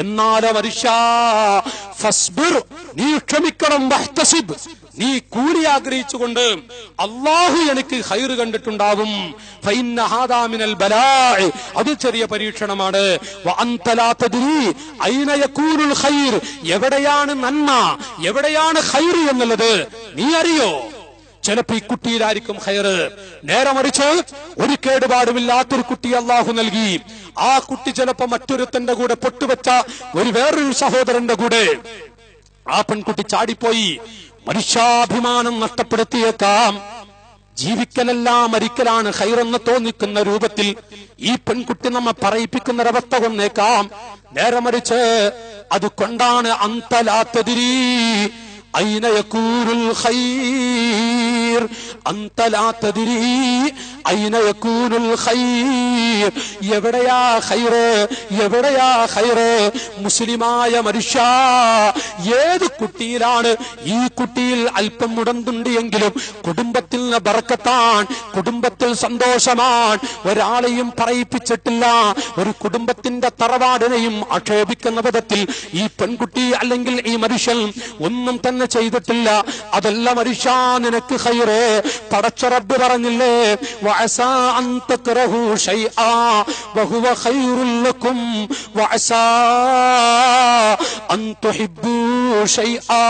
എന്നാലോ മനുഷ്യ ഫസ്ബിർ, നീ ക്ഷമിക്കണം, വഹ്തസിബ്, നീ കൂലി ആഗ്രഹിച്ചുകൊണ്ട് അല്ലാഹു എനിക്ക് ഖൈറ് കണ്ടിട്ടുണ്ടാവും. ഫഇന്ന ഹാദാ മിനൽ ബലാഇ, അത് ചെറിയ പരീക്ഷണമാണ്. വഅൻത ലാ തദ്രി ഐന യകൂനുൽ ഖൈർ, എവിടെയാണ് നന്മ, എവിടെയാണ് ഖൈർ എന്നുള്ളത് നീ അറിയോ? ചിലപ്പോ ഈ കുട്ടിയിലായിരിക്കും ഖൈറ്. നേരെ മറിച്ച് ഒരു കേടുപാടുമില്ലാത്തൊരു കുട്ടി അല്ലാഹു നൽകി. ആ കുട്ടി ചിലപ്പോ മറ്റൊരുത്തന്റെ കൂടെ പൊട്ടുവെച്ച ഒരു വേറൊരു സഹോദരന്റെ കൂടെ ആ പെൺകുട്ടി ചാടിപ്പോയി മനുഷ്യാഭിമാനം നഷ്ടപ്പെടുത്തിയേക്കാം. ജീവിക്കലല്ല മരിക്കലാണ് ഖൈറെന്ന് തോന്നിക്കുന്ന രൂപത്തിൽ ഈ പെൺകുട്ടി നമ്മെ പറയിപ്പിക്കുന്നൊരവസ്ഥ വന്നേക്കാം. നേരെ മറിച്ച് അതുകൊണ്ടാണ് അൻത ലാ തദ്രി ഐന യകൂനുൽ ഖൈർ, അൻത ലാ തദ്രി ഐന യകൂനുൽ ഖൈർ, എവിടെയാ ഖൈറ്, എവിടെയാ ഖൈറ്? മുസ്ലിമായ മനുഷ്യ, ഏത് കുട്ടിയിലാണ്? ഈ കുട്ടിയിൽ അല്പം മുടന്തുണ്ട് എങ്കിലും കുടുംബത്തിൽ ബർക്കത്താൻ, കുടുംബത്തിൽ സന്തോഷമാണ്. ഒരാളെയും പറയിപ്പിച്ചിട്ടില്ല, ഒരു കുടുംബത്തിന്റെ തറവാടിനെയും ആക്ഷേപിക്കുന്ന വിധത്തിൽ ഈ പെൺകുട്ടി അല്ലെങ്കിൽ ഈ മനുഷ്യൻ ഒന്നും തന്നെ ചെയ്തിട്ടില്ല. അതല്ല മനുഷ്യ നിനക്ക് ഖൈറ്. പടച്ച റബ്ബ് പറഞ്ഞില്ലേ, വഅസാ അൻ തക്റഹു ശൈആ വഹുവ ഖൈറുൽ ലക്കും വഅസാ അൻ തുഹിബ്ബു ശൈആ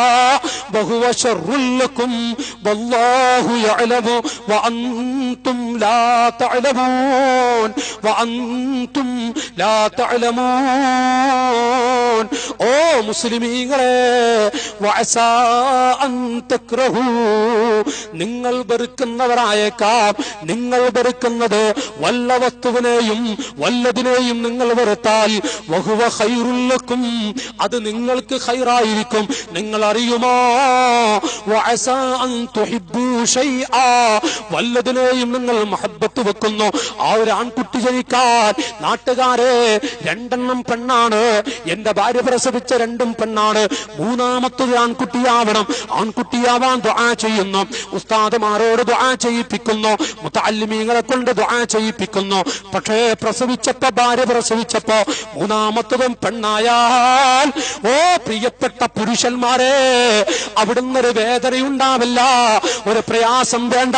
വഹുവ ശർറുൽ ലക്കും വല്ലാഹു യഅലമു വഅൻതും ലാ തഅലമൂൻ, വഅൻതും ലാ തഅലമൂൻ. ഓ മുസ്ലിമീങ്ങളെ, വഅസാ അൻ തക്റഹു, നിങ്ങൾ വെറുക്കുന്നവരായേക്കാം. നിങ്ങൾ വെറുക്കുന്നത് വല്ല വസ്തുവിനെയും വല്ലതിനെയും നിങ്ങൾ വെറുത്താൽ വഹുവ ഖൈറുൽ ലക്കും, അത് നിങ്ങൾക്ക് ഖൈറായിരിക്കും. നിങ്ങൾ അറിയുമോ? വഅസാ അൻ തുഹിബ്ബു ശൈആ, വല്ലതിനെയും നിങ്ങൾ മഹബ്ബത്ത് വെക്കുന്നു. ആ ഒരു ആൺകുട്ടി ജനിക്കാൻ നാട്ടുകാരെ രണ്ടെണ്ണം പെണ്ണാണ്, എന്റെ ഭാര്യ പ്രസവിച്ച രണ്ടും പെണ്ണാണ്, മൂന്നാമത്തത് ആൺകുട്ടിയാവണം, ആൺകുട്ടിയാവാൻ ദുആ ചെയ്യുന്നു, ഉസ്താദുമാരോട് ദുആ ചെയ്യിപ്പിക്കുന്നു, മുതഅല്ലിമീങ്ങളെ കൊണ്ട് ദുആ ചെയ്യിപ്പിക്കുന്നു. പക്ഷേ പ്രസവിച്ചപ്പോ, ഭാര്യ പ്രസവിച്ചപ്പോ മൂന്നാമത്തതും പെണ്ണായാൽ, ഓ പ്രിയപ്പെട്ട പുരുഷന്മാരെ, അവിടുന്ന് ഒരു വേദനയുണ്ടാവില്ല, ഒരു പ്രയാസം വേണ്ട.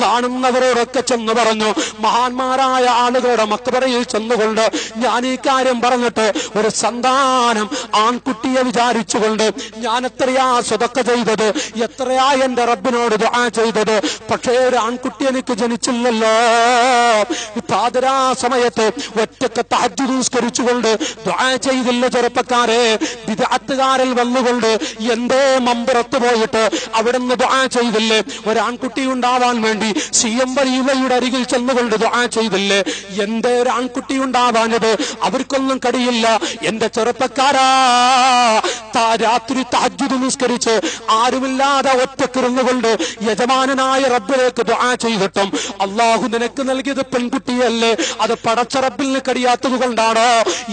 കാണുന്നവരോടൊക്കെ ചെന്ന് പറഞ്ഞു, മഹാന്മാരായ ആളുകളുടെ മക്ബറയിൽ ചെന്നുകൊണ്ട് ഞാൻ ഈ കാര്യം പറഞ്ഞിട്ട്, ഒരു സന്താനം ആൺകുട്ടിയെ വിചാരിച്ചുകൊണ്ട് ഞാൻ എത്രയാ സ്വതക്ക ചെയ്തത്, എത്രയാ എന്റെ റബ്ബിനോട് ദുആ ചെയ്തത്, പക്ഷേ ഒരു ആൺകുട്ടി എനിക്ക് ജനിച്ചില്ലല്ലോ. പാതിരാ സമയത്ത് ഒറ്റക്ക് തഹജ്ജുദ് നിസ്കരിച്ചുകൊണ്ട് ദുആ ചെയ്തില്ല ചെറുപ്പക്കാരെ. ബിദ്അത്തുകാരിൽ വന്നുകൊണ്ട് എന്തേ മമ്പുറത്ത് പോയിട്ട് അവിടുന്ന് ദുആ ചെയ്തില്ലേ? ഒരാൺകുട്ടി ഉണ്ടാവാൻ വേണ്ടി CM വലിയുടെ അരികിൽ ചെന്നുകൊണ്ട് ദുആ ചെയ്തില്ലേ? എന്തേ ഒരു ആൺകുട്ടി ഉണ്ടാവാനത്? അവർക്കൊന്നും കഴിയില്ല. എന്റെ ചെറുപ്പക്കാരാ, രാത്രി തഹജ്ജുദ് നിസ്കരിച്ച് ആരുമില്ലാതെ ഒറ്റക്കിരുന്നുകൊണ്ട് യജമാനനായ റബ്ബിലേക്ക് ദുആ ചെയ്തിട്ടും അല്ലാഹു നിനക്ക് നൽകിയത് പെൺകുട്ടിയല്ലേ? അത് പടച്ച റബ്ബിന് കഴിയാത്തത് കൊണ്ടാണോ?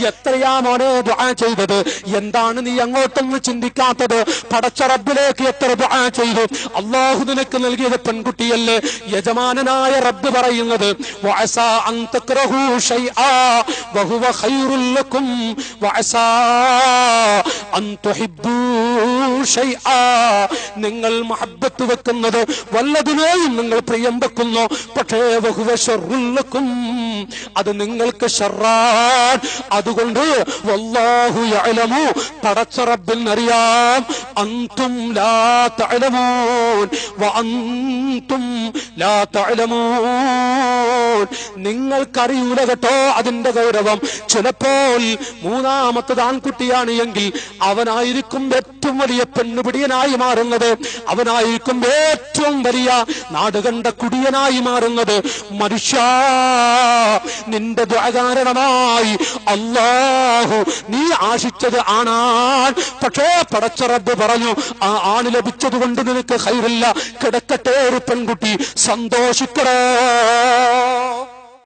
എത്രയാ മോനെ ദുആ ചെയ്തത്? എന്താണ് നീ അങ്ങോട്ടൊന്നും ചിന്തിക്കാത്തത്? പടച്ച റബ്ബിലേക്ക് എത്ര ദുആ ചെയ്തു? അല്ലാഹു നിനക്ക് നൽകിയത് പെൺകുട്ടിയല്ലേ? യജമാനനായ റബ്ബ് പറയുന്നത്, വഅസാ അൻ തക്റഹു ശൈആ വഹുവ ഖൈറുൽ ലക്കും വഅസാ അൻ തുഹിബ്ബു ശൈആ, നിങ്ങൾ മഹബ്ബത്ത് വെക്കുന്നത് വല്ലതിനെയും നിങ്ങൾ പ്രിയം വെക്കുന്നു, പക്ഷേ വഹുവ ശർറുൽ ലക്കും, അത് നിങ്ങൾക്ക് ഷർറാൻ. അതുകൊണ്ട് വല്ലാഹു യഅലമു, പടച്ച റബ്ബിനറിയാം, അൻതും ലാ തഅലമൂൻ വഅൻതും ലാ തഅലമൂൻ, നിങ്ങൾക്കറിയൂല കേട്ടോ അതിന്റെ ഗൗരവം. ചിലപ്പോൾ മൂന്നാമത്തത് ആൺകുട്ടിയാണ് എങ്കിൽ അവനായിരിക്കും ഏറ്റവും വലിയ പെണ്ണുപിടിയനായി മാറുന്നത്, അവനായിരിക്കും ഏറ്റവും വലിയ നാടുകണ്ട കുടിയനായി മാറുന്നത്. മനുഷ്യ, നിന്റെ ദുആ കാരണമായി അല്ലാഹു നീ ആശിച്ചത് ആണാൻ, പക്ഷേ പടച്ച റബ്ബ് പറഞ്ഞു ആ ആണ് ലഭിച്ചത് കൊണ്ട് നിനക്ക് ഖൈറില്ല, കിടക്കട്ടെ ഒരു പെൺകുട്ടി, സന്തോഷിക്കടോ.